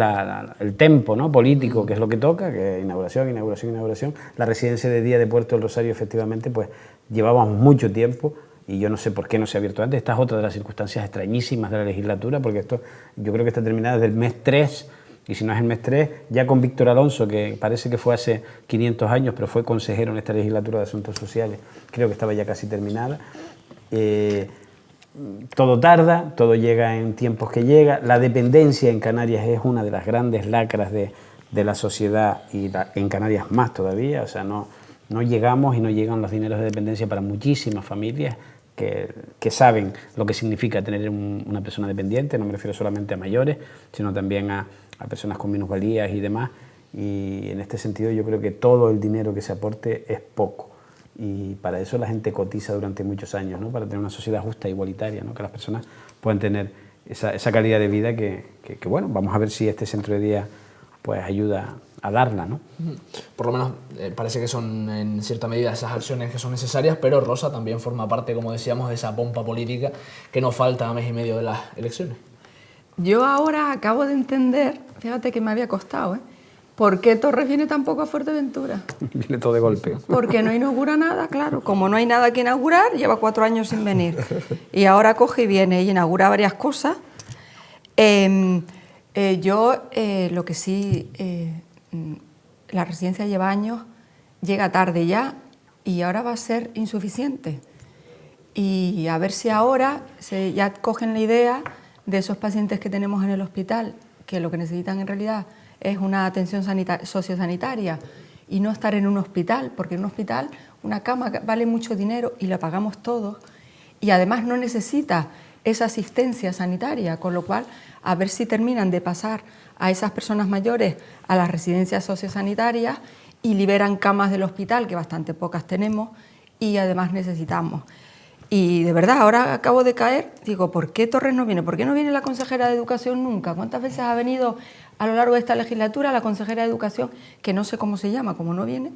el tempo, ¿no?, político, que es lo que toca, que inauguración, la residencia de día de Puerto del Rosario, efectivamente, pues llevábamos mucho tiempo. Y yo no sé por qué no se ha abierto antes. Esta es otra de las circunstancias extrañísimas de la legislatura, porque esto yo creo que está terminada desde el mes 3, y si no es el mes 3, ya con Víctor Alonso, que parece que fue hace 500 años, pero fue consejero en esta legislatura de Asuntos Sociales, creo que estaba ya casi terminada. Todo tarda, todo llega en tiempos que llega. La dependencia en Canarias es una de las grandes lacras de la sociedad y en Canarias más todavía, o sea, no llegamos y no llegan los dineros de dependencia para muchísimas familias que saben lo que significa tener una persona dependiente. No me refiero solamente a mayores, sino también a personas con minusvalías y demás. Y en este sentido yo creo que todo el dinero que se aporte es poco. Y para eso la gente cotiza durante muchos años, ¿no?, para tener una sociedad justa e igualitaria, ¿no?, que las personas puedan tener esa calidad de vida que bueno, vamos a ver si este centro de día pues ayuda a darla, ¿no? Por lo menos parece que son en cierta medida esas acciones que son necesarias, pero Rosa también forma parte, como decíamos, de esa pompa política que nos falta a mes y medio de las elecciones. Yo ahora acabo de entender, fíjate que me había costado, ¿por qué Torres viene tampoco a Fuerteventura? Viene todo de golpe. Porque no inaugura nada, claro. Como no hay nada que inaugurar, lleva 4 años sin venir. Y ahora coge y viene y inaugura varias cosas. Lo que sí, la residencia lleva años, llega tarde ya y ahora va a ser insuficiente. Y a ver si ahora ya cogen la idea de esos pacientes que tenemos en el hospital, que lo que necesitan en realidad es una atención sociosanitaria y no estar en un hospital, porque en un hospital una cama vale mucho dinero y la pagamos todos y además no necesita esa asistencia sanitaria, con lo cual a ver si terminan de pasar a esas personas mayores a las residencias sociosanitarias y liberan camas del hospital, que bastante pocas tenemos y además necesitamos. Y de verdad, ahora acabo de caer, digo, ¿por qué Torres no viene? ¿Por qué no viene la consejera de Educación nunca? ¿Cuántas veces ha venido a lo largo de esta legislatura la consejera de Educación, que no sé cómo se llama, como no viene?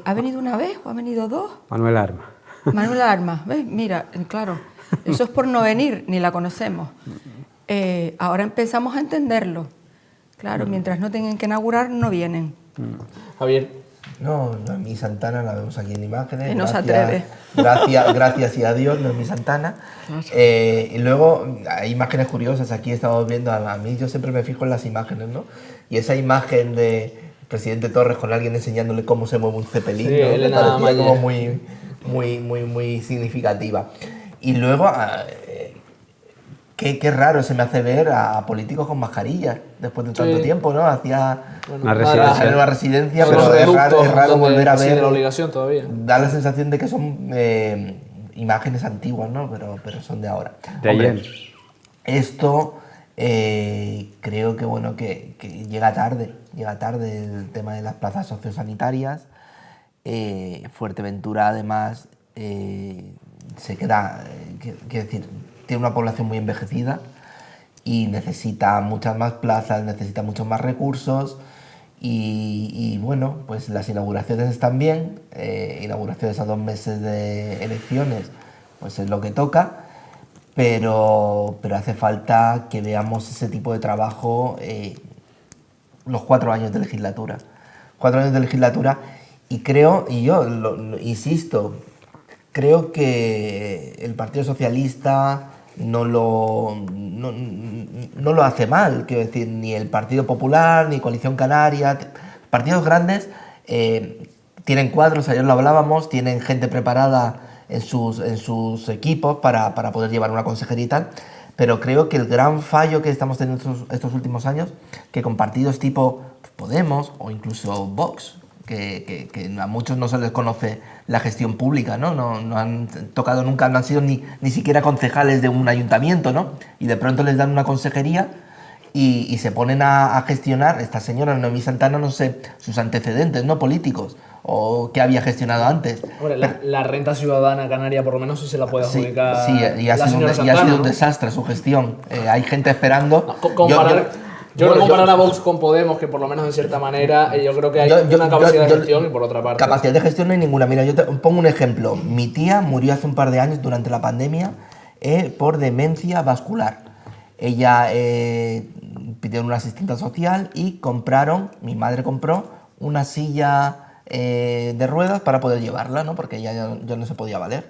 ¿Ha venido una vez o ha venido dos? Manuel Armas. Manuel Armas, ¿ves? Mira, claro, eso es por no venir, ni la conocemos. Ahora empezamos a entenderlo. Claro, mientras no tengan que inaugurar, no vienen. Javier. No, Noemí Santana la vemos aquí en imágenes. Que no se atreve. Gracias y adiós, Noemí Santana. Y luego hay imágenes curiosas. Aquí estamos viendo, a mí yo siempre me fijo en las imágenes, ¿no? Y esa imagen de presidente Torres con alguien enseñándole cómo se mueve un cepelín, sí, ¿no? Me parecía como muy significativa. Y luego, qué raro se me hace ver a políticos con mascarillas después de tanto tiempo, ¿no? Hacía una residencia, pero es raro volver a ver. La obligación todavía. Da la sensación de que son imágenes antiguas, ¿no? Pero son de ahora. De ayer. Esto creo que, bueno, que llega tarde el tema de las plazas sociosanitarias. Fuerteventura, además, se queda, quiero decir, tiene una población muy envejecida y necesita muchas más plazas, necesita muchos más recursos y bueno, pues las inauguraciones están bien, inauguraciones a 2 meses de elecciones, pues es lo que toca, pero hace falta que veamos ese tipo de trabajo los 4 años de legislatura. 4 años de legislatura y creo, y yo insisto, creo que el Partido Socialista no lo hace mal, quiero decir, ni el Partido Popular, ni Coalición Canaria. Partidos grandes tienen cuadros, ayer lo hablábamos, tienen gente preparada en sus equipos para poder llevar una consejería y tal, pero creo que el gran fallo que estamos teniendo estos últimos años, que con partidos tipo Podemos o incluso Vox, que a muchos no se les conoce la gestión pública, ¿no? No han tocado nunca, no han sido ni siquiera concejales de un ayuntamiento, ¿no? Y de pronto les dan una consejería y se ponen a gestionar. Esta señora Noemí Santana, no sé sus antecedentes, ¿no? Políticos, o qué había gestionado antes. Hombre, la renta ciudadana canaria por lo menos sí se la puede adjudicar. Sí, y ha sido un desastre su gestión. Hay gente esperando. Yo creo que comparar a Vox con Podemos, que por lo menos en cierta manera yo creo que hay una capacidad de gestión y por otra parte... Capacidad de gestión no hay ninguna. Mira, yo te pongo un ejemplo. Mi tía murió hace un par de años durante la pandemia por demencia vascular. Ella pidió una asistente social y mi madre compró una silla de ruedas para poder llevarla, ¿no? Porque ella ya no se podía valer.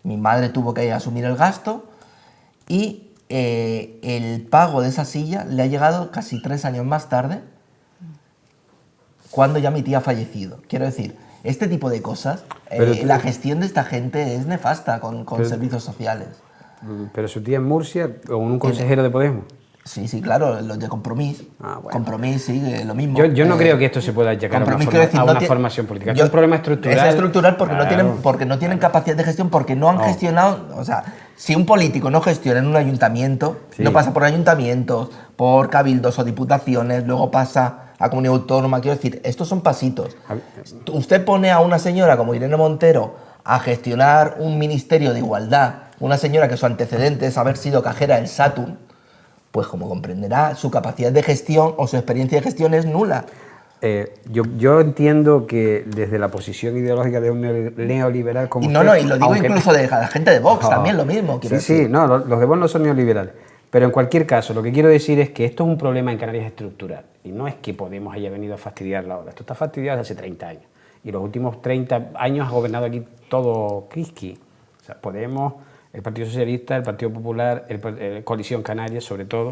Mi madre tuvo que asumir el gasto y el pago de esa silla le ha llegado casi 3 años más tarde, cuando ya mi tía ha fallecido. Quiero decir, este tipo de cosas, la gestión de esta gente es nefasta con servicios sociales. ¿Pero su tía en Murcia o un consejero de Podemos? Sí, claro, los de Compromís. Bueno. Compromís, sí, lo mismo. Yo no creo que esto se pueda achacar a una formación política. Es un problema estructural. Es estructural porque no tienen capacidad de gestión, porque no han gestionado... O sea, si un político no gestiona en un ayuntamiento, no pasa por ayuntamientos, por cabildos o diputaciones, luego pasa a comunidad autónoma. Quiero decir, estos son pasitos. Usted pone a una señora como Irene Montero a gestionar un ministerio de igualdad, una señora que su antecedente es haber sido cajera del Saturn, pues como comprenderá, su capacidad de gestión o su experiencia de gestión es nula. Yo entiendo que desde la posición ideológica de un neoliberal como y lo digo incluso de la gente de Vox, también lo mismo. Sí, los de Vox no son neoliberales. Pero en cualquier caso, lo que quiero decir es que esto es un problema en Canarias estructural. Y no es que Podemos haya venido a fastidiarla ahora. Esto está fastidiado desde hace 30 años. Y los últimos 30 años ha gobernado aquí todo Quisqui. O sea, Podemos... el Partido Socialista, el Partido Popular, Coalición Canaria sobre todo,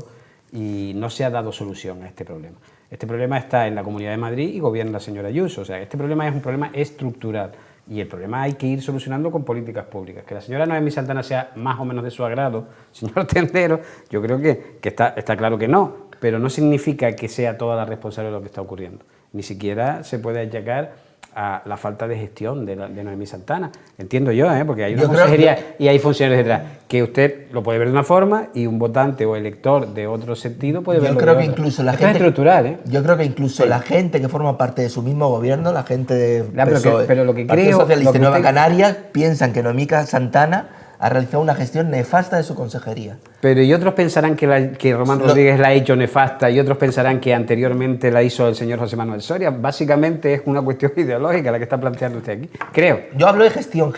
y no se ha dado solución a este problema. Este problema está en la Comunidad de Madrid y gobierna la señora Ayuso. O sea, este problema es un problema estructural y el problema hay que ir solucionando con políticas públicas. Que la señora Noemí Santana sea más o menos de su agrado, señor Tendero, yo creo que está claro que no, pero no significa que sea toda la responsable de lo que está ocurriendo. Ni siquiera se puede achacar a la falta de gestión de Noemí Santana. Entiendo yo, porque hay una consejería y hay funcionarios detrás, que usted lo puede ver de una forma y un votante o elector de otro sentido puede verlo de otra. Incluso la gente, es estructural, Yo creo que incluso la gente que forma parte de su mismo gobierno, la gente de PSOE, pero lo que Partido creo, Socialista y Nueva Canarias, piensan que Noemí Santana ha realizado una gestión nefasta de su consejería. Pero y otros pensarán que Román Rodríguez la ha hecho nefasta y otros pensarán que anteriormente la hizo el señor José Manuel Soria. Básicamente es una cuestión ideológica la que está planteando usted aquí, creo. Yo hablo de gestión.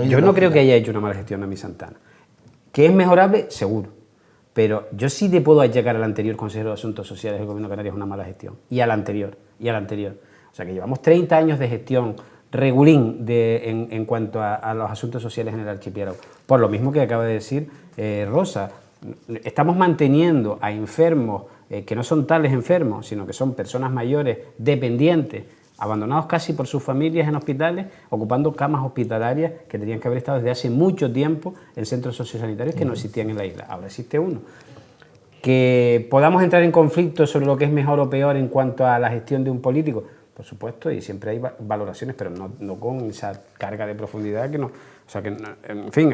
Yo no creo que haya hecho una mala gestión Noemí Santana. ¿Que es mejorable? Seguro. Pero yo sí le puedo achacar al anterior consejero de Asuntos Sociales del Gobierno de Canarias una mala gestión. Y al anterior. O sea que llevamos 30 años de gestión regulín en cuanto a los asuntos sociales en el archipiélago. Por lo mismo que acaba de decir Rosa, estamos manteniendo a enfermos que no son tales enfermos, sino que son personas mayores, dependientes, abandonados casi por sus familias en hospitales, ocupando camas hospitalarias que tenían que haber estado desde hace mucho tiempo en centros sociosanitarios que no existían en la isla. Ahora existe uno. Que podamos entrar en conflicto sobre lo que es mejor o peor en cuanto a la gestión de un político, por supuesto, y siempre hay valoraciones, pero no con esa carga de profundidad que no... O sea que, en fin,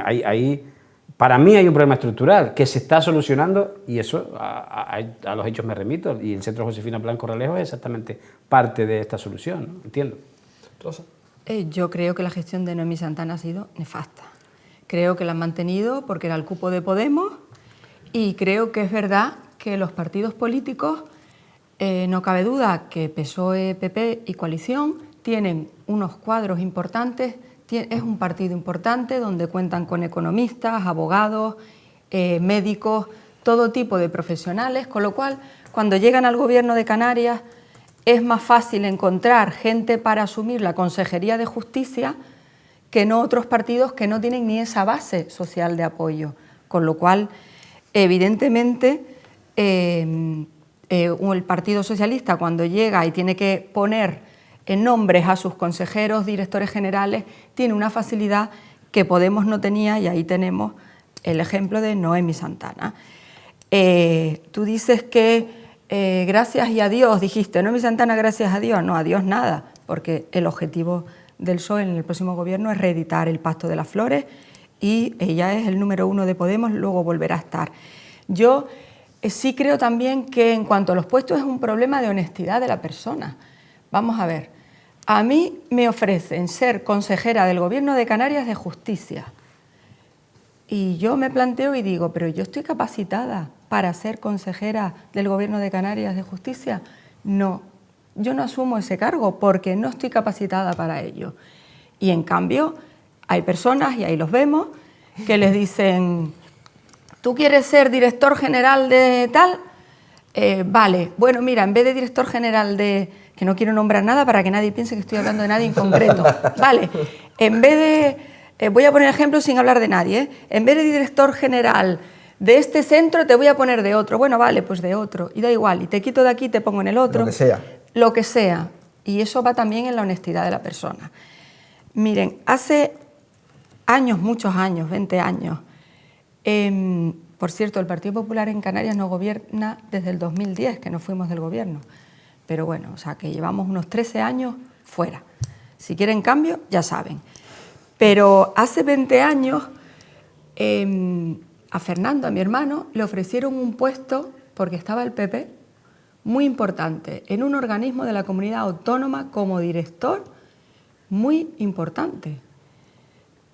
para mí hay un problema estructural que se está solucionando y eso a los hechos me remito, y el Centro Josefina Blanco Ralejo es exactamente parte de esta solución, ¿no? Entiendo. Rosa. Yo creo que la gestión de Noemí Santana ha sido nefasta. Creo que la han mantenido porque era el cupo de Podemos y creo que es verdad que los partidos políticos, no cabe duda que PSOE, PP y coalición tienen unos cuadros importantes. Es un partido importante donde cuentan con economistas, abogados, médicos, todo tipo de profesionales, con lo cual cuando llegan al Gobierno de Canarias es más fácil encontrar gente para asumir la Consejería de Justicia que no otros partidos que no tienen ni esa base social de apoyo, con lo cual evidentemente el Partido Socialista cuando llega y tiene que poner en nombres a sus consejeros, directores generales, tiene una facilidad que Podemos no tenía y ahí tenemos el ejemplo de Noemí Santana. Tú dices que gracias y adiós, dijiste, Noemí Santana gracias a Dios, no, adiós nada, porque el objetivo del PSOE en el próximo gobierno es reeditar el Pacto de las Flores y ella es el número 1 de Podemos, luego volverá a estar. Yo sí creo también que en cuanto a los puestos es un problema de honestidad de la persona. Vamos a ver, a mí me ofrecen ser consejera del Gobierno de Canarias de Justicia y yo me planteo y digo, pero yo estoy capacitada para ser consejera del Gobierno de Canarias de Justicia. No, yo no asumo ese cargo porque no estoy capacitada para ello. Y en cambio hay personas, y ahí los vemos, que les dicen, ¿tú quieres ser director general de tal? Vale, bueno, mira, en vez de director general de... que no quiero nombrar nada para que nadie piense que estoy hablando de nadie en concreto. Vale, en vez de... voy a poner ejemplos sin hablar de nadie, en vez de director general de este centro te voy a poner de otro. Bueno, vale, pues de otro, y da igual, y te quito de aquí y te pongo en el otro. Lo que sea. Lo que sea, y eso va también en la honestidad de la persona. Miren, hace años, muchos años, 20 años, por cierto, el Partido Popular en Canarias no gobierna desde el 2010, que no fuimos del gobierno. Pero bueno, o sea que llevamos unos 13 años fuera. Si quieren cambio, ya saben. Pero hace 20 años a Fernando, a mi hermano, le ofrecieron un puesto, porque estaba el PP, muy importante, en un organismo de la comunidad autónoma como director, muy importante.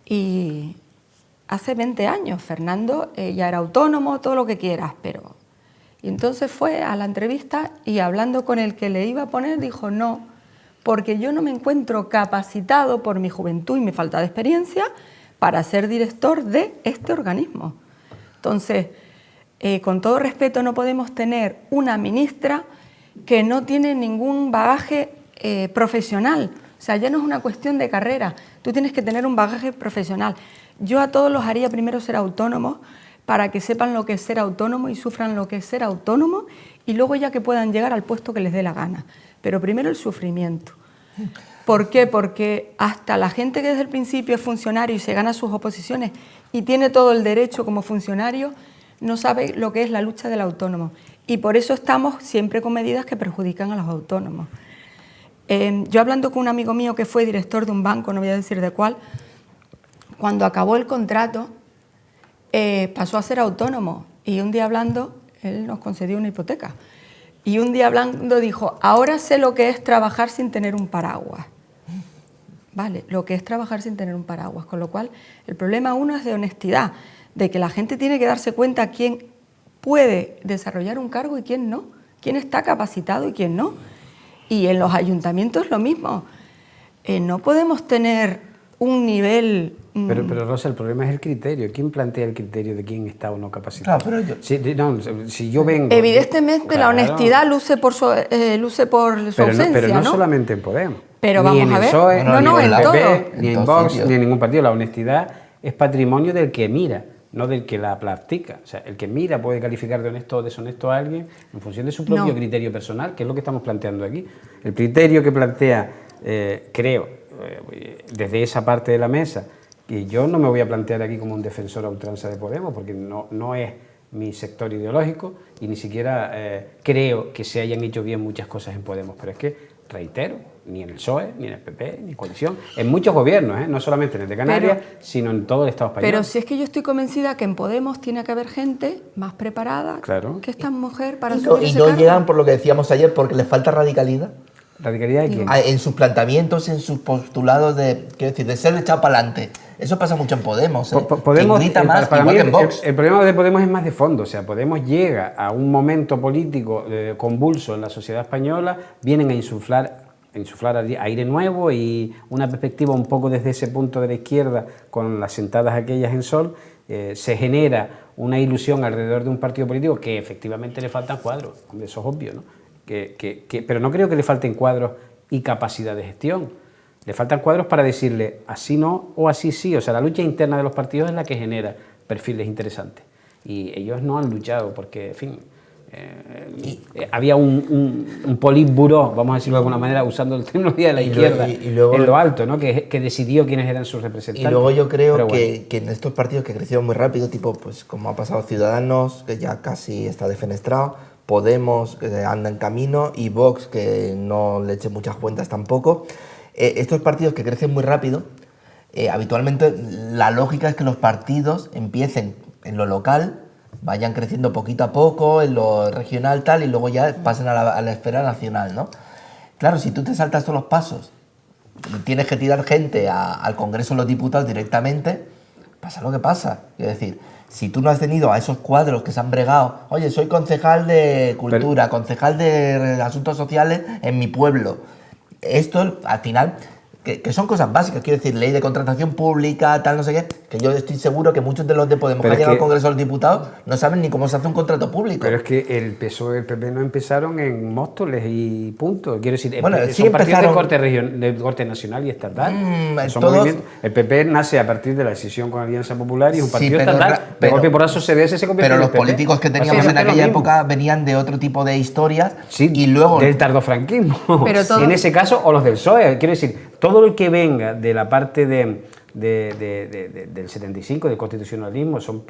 Y hace 20 años, Fernando ya era autónomo, todo lo que quieras, pero... Y entonces fue a la entrevista y hablando con el que le iba a poner, dijo no, porque yo no me encuentro capacitado por mi juventud y mi falta de experiencia para ser director de este organismo. Entonces, con todo respeto, no podemos tener una ministra que no tiene ningún bagaje profesional. O sea, ya no es una cuestión de carrera, tú tienes que tener un bagaje profesional. Yo a todos los haría primero ser autónomos, para que sepan lo que es ser autónomo y sufran lo que es ser autónomo y luego ya que puedan llegar al puesto que les dé la gana. Pero primero el sufrimiento. ¿Por qué? Porque hasta la gente que desde el principio es funcionario y se gana sus oposiciones y tiene todo el derecho como funcionario, no sabe lo que es la lucha del autónomo. Y por eso estamos siempre con medidas que perjudican a los autónomos. Yo hablando con un amigo mío que fue director de un banco, no voy a decir de cuál, cuando acabó el contrato pasó a ser autónomo y un día hablando, él nos concedió una hipoteca, y un día hablando dijo, ahora sé lo que es trabajar sin tener un paraguas. Vale, lo que es trabajar sin tener un paraguas, con lo cual el problema uno es de honestidad, de que la gente tiene que darse cuenta quién puede desarrollar un cargo y quién no, quién está capacitado y quién no. Y en los ayuntamientos lo mismo. No podemos tener un nivel... Pero Rosa, el problema es el criterio. ¿Quién plantea el criterio de quién está o no capacitado? Claro, pero si yo vengo... Evidentemente claro, la honestidad luce por su ausencia, pero no ¿no? solamente en Podemos. Pero ni vamos en a el ver, PSOE, no, ni en en el todo. PP, ni en Vox, sitios. ni en ningún partido. La honestidad es patrimonio del que mira, no del que la practica. O sea, el que mira puede calificar de honesto o deshonesto a alguien en función de su propio criterio personal, que es lo que estamos planteando aquí. El criterio que plantea, creo, desde esa parte de la mesa, y yo no me voy a plantear aquí como un defensor a ultranza de Podemos, porque no es mi sector ideológico y ni siquiera creo que se hayan hecho bien muchas cosas en Podemos, pero es que, reitero, ni en el PSOE, ni en el PP, ni en coalición, en muchos gobiernos, no solamente en el de Canarias, sino en todo el Estado español. Pero si es que yo estoy convencida que en Podemos tiene que haber gente más preparada que esta mujer para subir ese no cargo. llegan, por lo que decíamos ayer, porque les falta radicalidad. ¿Radicalidad de quién? En sus planteamientos, en sus postulados de ser echado para adelante. Eso pasa mucho en Podemos. Podemos, grita más, para igual mí, que en Vox. el problema de Podemos es más de fondo. O sea, Podemos llega a un momento político convulso en la sociedad española, vienen a insuflar aire nuevo y una perspectiva un poco desde ese punto de la izquierda, con las sentadas aquellas en sol, se genera una ilusión alrededor de un partido político que efectivamente le faltan cuadros. Hombre, eso es obvio, ¿no? Pero no creo que le falten cuadros y capacidad de gestión. Le faltan cuadros para decirle así no o así sí. O sea, la lucha interna de los partidos es la que genera perfiles interesantes. Y ellos no han luchado porque, en fin, había un politburó, vamos a decirlo de alguna manera, usando la terminología de la izquierda, luego, en lo alto, ¿no? que decidió quiénes eran sus representantes. Y luego yo creo que en estos partidos que crecieron muy rápido, tipo, pues como ha pasado Ciudadanos, que ya casi está defenestrado, Podemos, que anda en camino, y Vox, que no le eche muchas cuentas tampoco. Estos partidos que crecen muy rápido, habitualmente la lógica es que los partidos empiecen en lo local, vayan creciendo poquito a poco, en lo regional tal, y luego ya pasen a la esfera nacional, ¿no? Claro, si tú te saltas todos los pasos, tienes que tirar gente al Congreso de los Diputados directamente, pasa lo que pasa. Es decir, si tú no has tenido a esos cuadros que se han bregado, oye, soy concejal de cultura, concejal de asuntos sociales en mi pueblo, esto al final, que son cosas básicas, quiero decir, ley de contratación pública, tal, no sé qué, que yo estoy seguro que muchos de los de Podemos que han llegado al Congreso de los Diputados no saben ni cómo se hace un contrato público. Pero es que el PSOE y el PP no empezaron en Móstoles y punto. Quiero decir, bueno, son sí partidos empezaron... de corte nacional y estatal. Todos... El PP nace a partir de la decisión con Alianza Popular y es un partido estatal. De golpe y porrazo CDS se convierte en el PP. Pero los políticos que teníamos en aquella época venían de otro tipo de historias, y luego... del tardofranquismo. Pero todo... en ese caso, o los del PSOE. Quiero decir, todo el que venga de la parte del 75, del constitucionalismo, son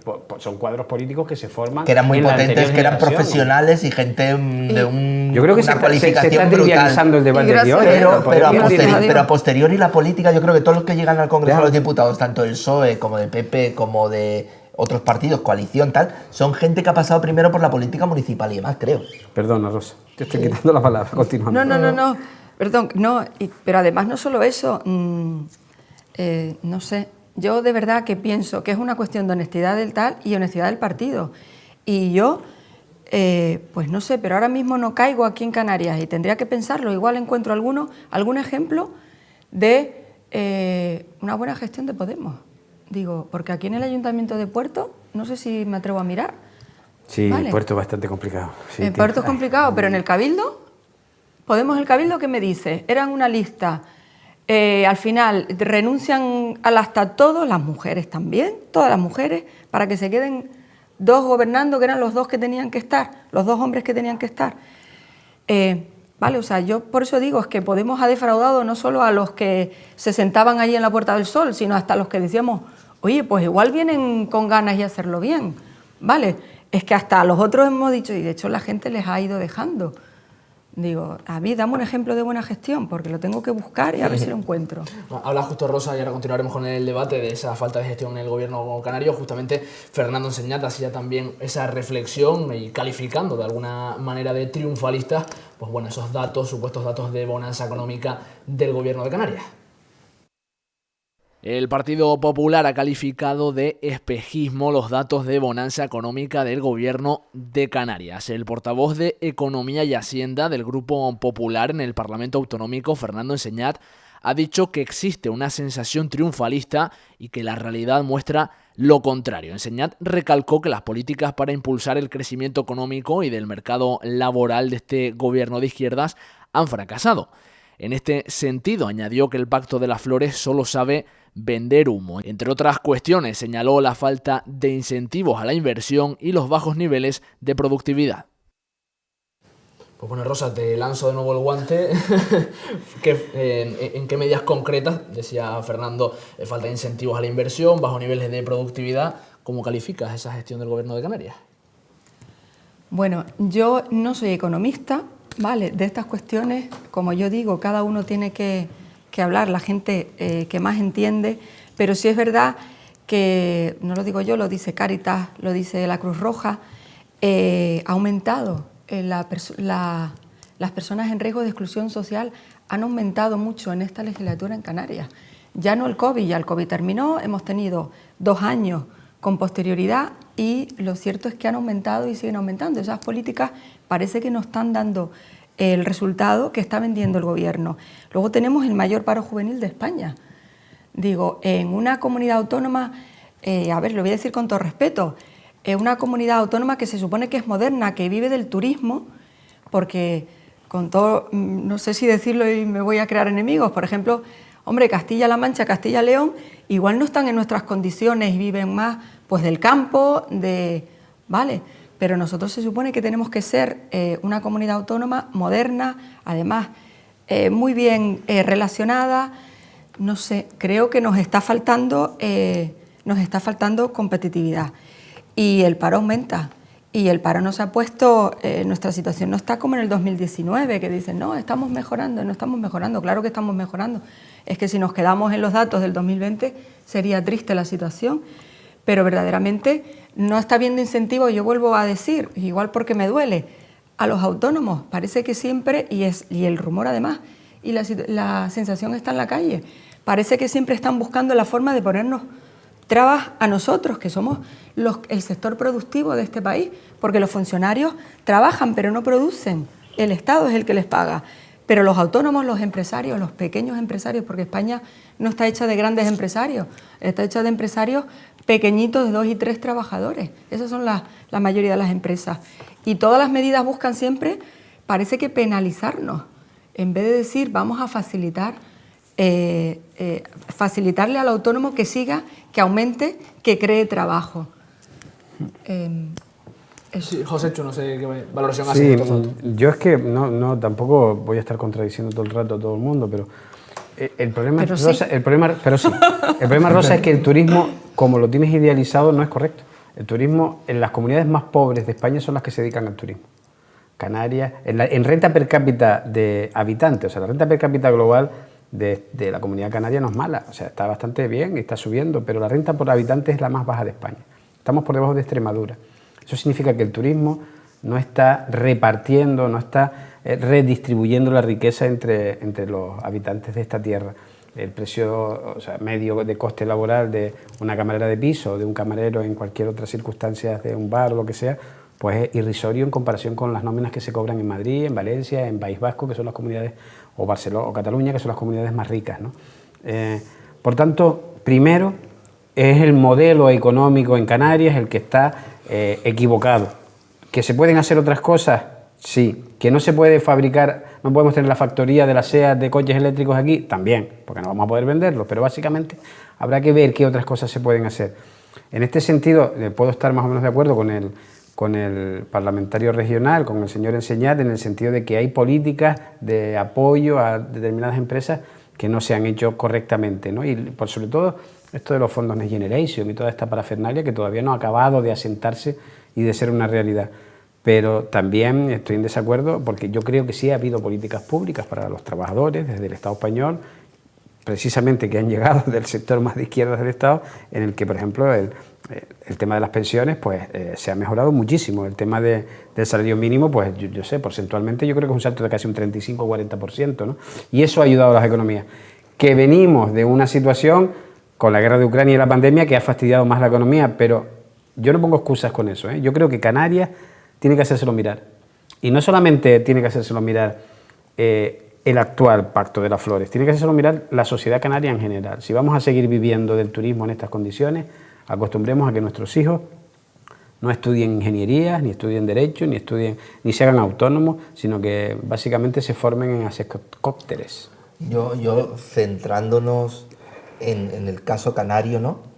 cuadros políticos que se forman, que eran muy potentes, que eran profesionales, ¿no? Y gente de yo creo que una cualificación se está trivializando el debate de hoy. Pero a posteriori la política, yo creo que todos los que llegan al Congreso de los Diputados, tanto del PSOE como del PP, como de otros partidos, coalición, tal, son gente que ha pasado primero por la política municipal y demás, creo. Perdona, Rosa, te estoy quitando la palabra, continuando. No. Perdón, pero además no solo eso, no sé, yo de verdad que pienso que es una cuestión de honestidad del tal y honestidad del partido. Y yo, pues no sé, pero ahora mismo no caigo aquí en Canarias y tendría que pensarlo, igual encuentro algún ejemplo de una buena gestión de Podemos. Digo, porque aquí en el Ayuntamiento de Puerto, no sé si me atrevo a mirar. Sí, ¿vale? Puerto es bastante complicado. Sí, en Puerto es complicado, pero en el Cabildo... Podemos, el Cabildo, ¿qué me dice? Eran una lista, al final renuncian al acta todos, las mujeres también, todas las mujeres, para que se queden dos gobernando, que eran los dos que tenían que estar, los dos hombres que tenían que estar. Vale, o sea, yo por eso digo, es que Podemos ha defraudado no solo a los que se sentaban allí en la Puerta del Sol, sino hasta los que decíamos, oye, pues igual vienen con ganas y hacerlo bien, ¿vale? Es que hasta a los otros hemos dicho, y de hecho la gente les ha ido dejando. Digo, a mí dame un ejemplo de buena gestión, porque lo tengo que buscar y a ver si lo encuentro. Habla justo Rosa, y ahora continuaremos con el debate de esa falta de gestión en el gobierno canario. Justamente Fernando Enseñat hacía también esa reflexión y calificando de alguna manera de triunfalistas, pues bueno, esos datos, supuestos datos de bonanza económica del gobierno de Canarias. El Partido Popular ha calificado de espejismo los datos de bonanza económica del gobierno de Canarias. El portavoz de Economía y Hacienda del Grupo Popular en el Parlamento Autonómico, Fernando Enseñat, ha dicho que existe una sensación triunfalista y que la realidad muestra lo contrario. Enseñat recalcó que las políticas para impulsar el crecimiento económico y del mercado laboral de este gobierno de izquierdas han fracasado. En este sentido, añadió que el Pacto de las Flores solo sabe vender humo. Entre otras cuestiones, señaló la falta de incentivos a la inversión y los bajos niveles de productividad. Pues bueno, Rosa, te lanzo de nuevo el guante. ¿En qué medidas concretas, decía Fernando, falta de incentivos a la inversión, bajos niveles de productividad? ¿Cómo calificas esa gestión del gobierno de Canarias? Bueno, yo no soy economista, ¿vale? De estas cuestiones, como yo digo, cada uno tiene que hablar, la gente que más entiende, pero sí es verdad que, no lo digo yo, lo dice Cáritas, lo dice la Cruz Roja, ha aumentado, las personas en riesgo de exclusión social han aumentado mucho en esta legislatura en Canarias. Ya no el COVID, ya el COVID terminó, hemos tenido 2 años con posterioridad y lo cierto es que han aumentado y siguen aumentando. Esas políticas parece que no están dando el resultado que está vendiendo el gobierno. Luego tenemos el mayor paro juvenil de España. Digo, en una comunidad autónoma, a ver, lo voy a decir con todo respeto, una comunidad autónoma que se supone que es moderna, que vive del turismo, porque con todo, no sé si decirlo y me voy a crear enemigos, por ejemplo, hombre, Castilla-La Mancha, Castilla-León, igual no están en nuestras condiciones y viven más pues del campo, ¿vale? Pero nosotros se supone que tenemos que ser una comunidad autónoma moderna, además muy bien relacionada. No sé, creo que nos está faltando competitividad. Y el paro aumenta. Y el paro no se ha puesto, nuestra situación no está como en el 2019, que dicen, no, estamos mejorando, no estamos mejorando. Claro que estamos mejorando. Es que si nos quedamos en los datos del 2020 sería triste la situación. Pero verdaderamente no está habiendo incentivo, yo vuelvo a decir, igual porque me duele, a los autónomos. Parece que siempre, y el rumor además, y la sensación está en la calle, parece que siempre están buscando la forma de ponernos trabas a nosotros, que somos el sector productivo de este país, porque los funcionarios trabajan pero no producen, el Estado es el que les paga. Pero los autónomos, los empresarios, los pequeños empresarios, porque España no está hecha de grandes empresarios, está hecha de empresarios pequeñitos de 2 y 3 trabajadores. Esas son la mayoría de las empresas. Y todas las medidas buscan siempre, parece que penalizarnos, en vez de decir vamos a facilitarle al autónomo que siga, que aumente, que cree trabajo. Sí, José Chu, no sé qué valoración hace. Sí, yo es que no tampoco voy a estar contradiciendo todo el rato a todo el mundo, pero el problema, el problema, Rosa, es que el turismo, como lo tienes idealizado, no es correcto. El turismo en las comunidades más pobres de España son las que se dedican al turismo. Canarias, en renta per cápita de habitantes, o sea, la renta per cápita global de la comunidad canaria no es mala, o sea, está bastante bien y está subiendo, pero la renta por habitante es la más baja de España. Estamos por debajo de Extremadura. Eso significa que el turismo no está repartiendo, no está redistribuyendo la riqueza entre los habitantes de esta tierra. El precio, o sea, medio de coste laboral de una camarera de piso o de un camarero en cualquier otra circunstancia de un bar o lo que sea, pues es irrisorio en comparación con las nóminas que se cobran en Madrid, en Valencia, en País Vasco, que son las comunidades, o Barcelona o Cataluña, que son las comunidades más ricas, ¿no? Por tanto, primero, es el modelo económico en Canarias el que está equivocado. ¿Que se pueden hacer otras cosas? Sí. ¿Que no se puede fabricar, no podemos tener la factoría de las SEAT de coches eléctricos aquí? También, porque no vamos a poder venderlos, pero básicamente habrá que ver qué otras cosas se pueden hacer. En este sentido, puedo estar más o menos de acuerdo con el parlamentario regional, con el señor Enseñat, en el sentido de que hay políticas de apoyo a determinadas empresas que no se han hecho correctamente, ¿no? Y por sobre todo esto de los fondos Next Generation y toda esta parafernalia que todavía no ha acabado de asentarse y de ser una realidad. pero también estoy en desacuerdo porque yo creo que sí ha habido políticas públicas para los trabajadores desde el Estado español, precisamente que han llegado del sector más de izquierdas del Estado, en el que, por ejemplo, el tema de las pensiones pues se ha mejorado muchísimo. El tema del salario mínimo, pues yo sé, porcentualmente yo creo que es un salto de casi un 35 o 40%, ¿no? Y eso ha ayudado a las economías. Que venimos de una situación con la guerra de Ucrania y la pandemia que ha fastidiado más la economía, pero yo no pongo excusas con eso, ¿eh? Yo creo que Canarias tiene que hacérselo mirar. Y no solamente tiene que hacérselo mirar el actual Pacto de las Flores, tiene que hacérselo mirar la sociedad canaria en general. Si vamos a seguir viviendo del turismo en estas condiciones, acostumbremos a que nuestros hijos no estudien ingeniería, ni estudien derecho, ni se hagan autónomos, sino que básicamente se formen en hacer cócteles. Yo centrándonos en el caso canario, ¿no?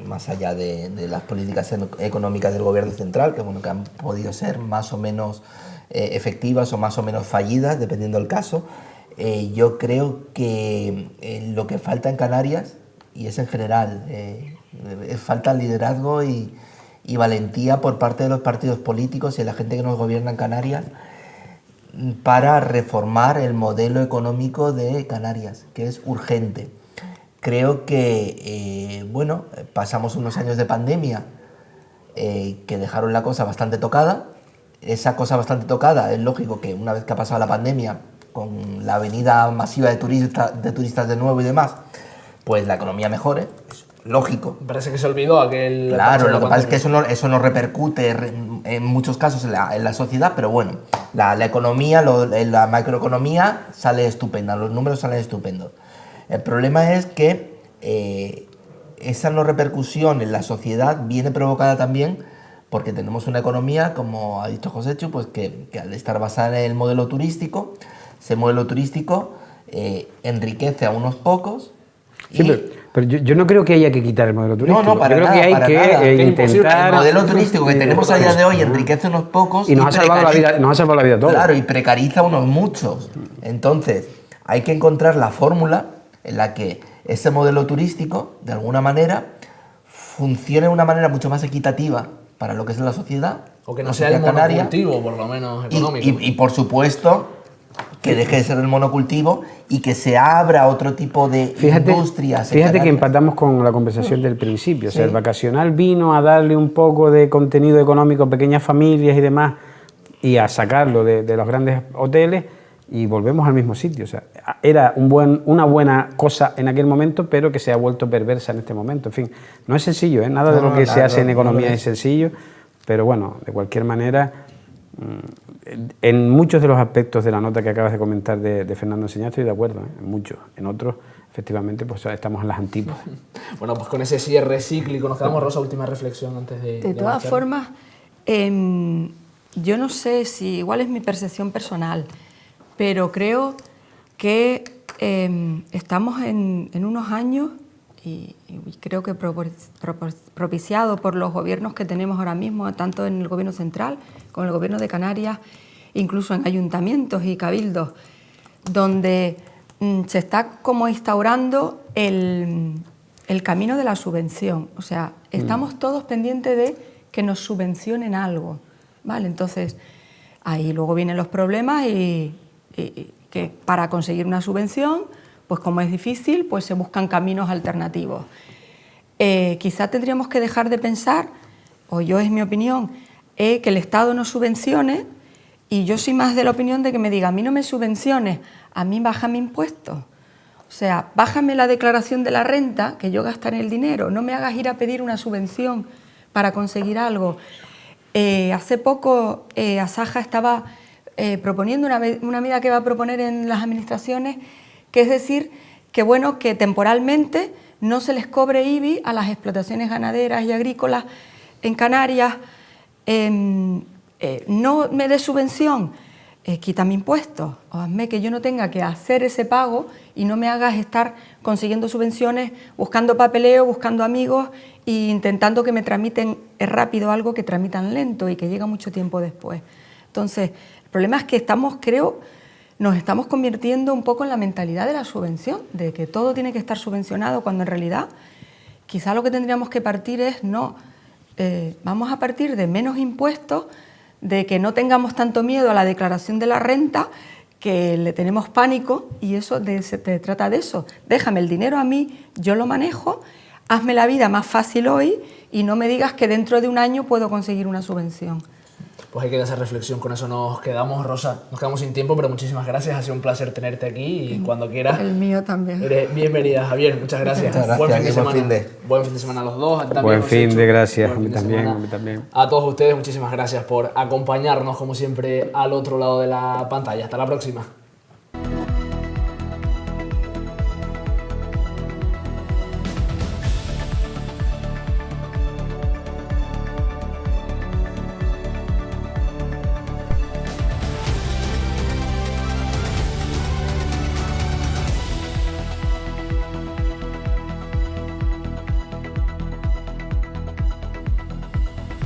Más allá de las políticas económicas del gobierno central, que, bueno, que han podido ser más o menos efectivas o más o menos fallidas, dependiendo del caso, yo creo que lo que falta en Canarias, y es en general, falta liderazgo y valentía por parte de los partidos políticos y de la gente que nos gobierna en Canarias para reformar el modelo económico de Canarias, que es urgente. Creo que, bueno, pasamos unos años de pandemia que dejaron la cosa bastante tocada. Esa cosa bastante tocada, es lógico que una vez que ha pasado la pandemia, con la venida masiva de turistas de nuevo y demás, pues la economía mejore, es lógico. Parece que se olvidó aquel... Claro, lo que pasa es que eso no repercute en muchos casos en la sociedad, pero bueno, la economía, la macroeconomía sale estupenda, los números salen estupendos. El problema es que esa no repercusión en la sociedad viene provocada también porque tenemos una economía, como ha dicho Joséchu, pues que al estar basada en el modelo turístico, ese modelo turístico enriquece a unos pocos. Sí, pero yo no creo que haya que quitar el modelo turístico. No, para yo creo nada, que hay que intentar... El modelo turístico que tenemos a día de hoy enriquece a unos pocos y nos ha salvado la vida a todos. Claro, y precariza a unos muchos. Entonces, hay que encontrar la fórmula en la que ese modelo turístico, de alguna manera, funcione de una manera mucho más equitativa para lo que es la sociedad. O que no sea el monocultivo, por lo menos económico. Y por supuesto, que deje de ser el monocultivo y que se abra otro tipo de industrias. Fíjate que empatamos con la conversación del principio. O sea, el vacacional vino a darle un poco de contenido económico a pequeñas familias y demás y a sacarlo de los grandes hoteles y volvemos al mismo sitio. O sea, era una buena cosa en aquel momento, pero que se ha vuelto perversa en este momento. En fin, no es sencillo, ¿eh? Nada de lo que se hace en economía es sencillo, pero bueno, de cualquier manera... En muchos de los aspectos de la nota que acabas de comentar de Fernando Enseñado estoy de acuerdo, ¿eh? En muchos. En otros, efectivamente, pues estamos en las antípodas. Bueno, pues con ese cierre cíclico nos quedamos. Rosa, última reflexión antes de... De todas formas, yo no sé si igual es mi percepción personal, pero creo que estamos en unos años y creo que propiciado por los gobiernos que tenemos ahora mismo, tanto en el gobierno central como en el gobierno de Canarias, incluso en ayuntamientos y cabildos, donde se está como instaurando el camino de la subvención. O sea, estamos todos pendientes de que nos subvencionen algo, ¿vale? Entonces, ahí luego vienen los problemas y que para conseguir una subvención, pues como es difícil, pues se buscan caminos alternativos. Quizá tendríamos que dejar de pensar, o yo es mi opinión, que el Estado nos subvencione, y yo soy más de la opinión de que me diga, a mí no me subvenciones, a mí bájame impuestos. O sea, bájame la declaración de la renta, que yo gastaré el dinero, no me hagas ir a pedir una subvención para conseguir algo. Hace poco Asaja estaba proponiendo una medida que va a proponer en las administraciones, que es decir, que bueno, que temporalmente no se les cobre IBI a las explotaciones ganaderas y agrícolas en Canarias, no me des subvención, quítame impuestos, o hazme que yo no tenga que hacer ese pago y no me hagas estar consiguiendo subvenciones, buscando papeleo, buscando amigos e intentando que me tramiten rápido algo que tramitan lento y que llega mucho tiempo después. Entonces, el problema es que nos estamos convirtiendo un poco en la mentalidad de la subvención, de que todo tiene que estar subvencionado, cuando en realidad quizá lo que tendríamos que partir es vamos a partir de menos impuestos, de que no tengamos tanto miedo a la declaración de la renta, que le tenemos pánico, y eso se trata de eso. Déjame el dinero a mí, yo lo manejo, hazme la vida más fácil hoy y no me digas que dentro de un año puedo conseguir una subvención. Pues hay que dar esa reflexión, con eso nos quedamos, Rosa. Nos quedamos sin tiempo, pero muchísimas gracias, ha sido un placer tenerte aquí y cuando quieras. El mío también. Eres bienvenida, Javier, muchas gracias. Muchas gracias. Buen fin de semana. Buen fin de. Buen fin de semana a los dos. También, Buen fin José, de gracias, a buen mí fin de también, semana. a mí también. A todos ustedes, muchísimas gracias por acompañarnos, como siempre, al otro lado de la pantalla. Hasta la próxima.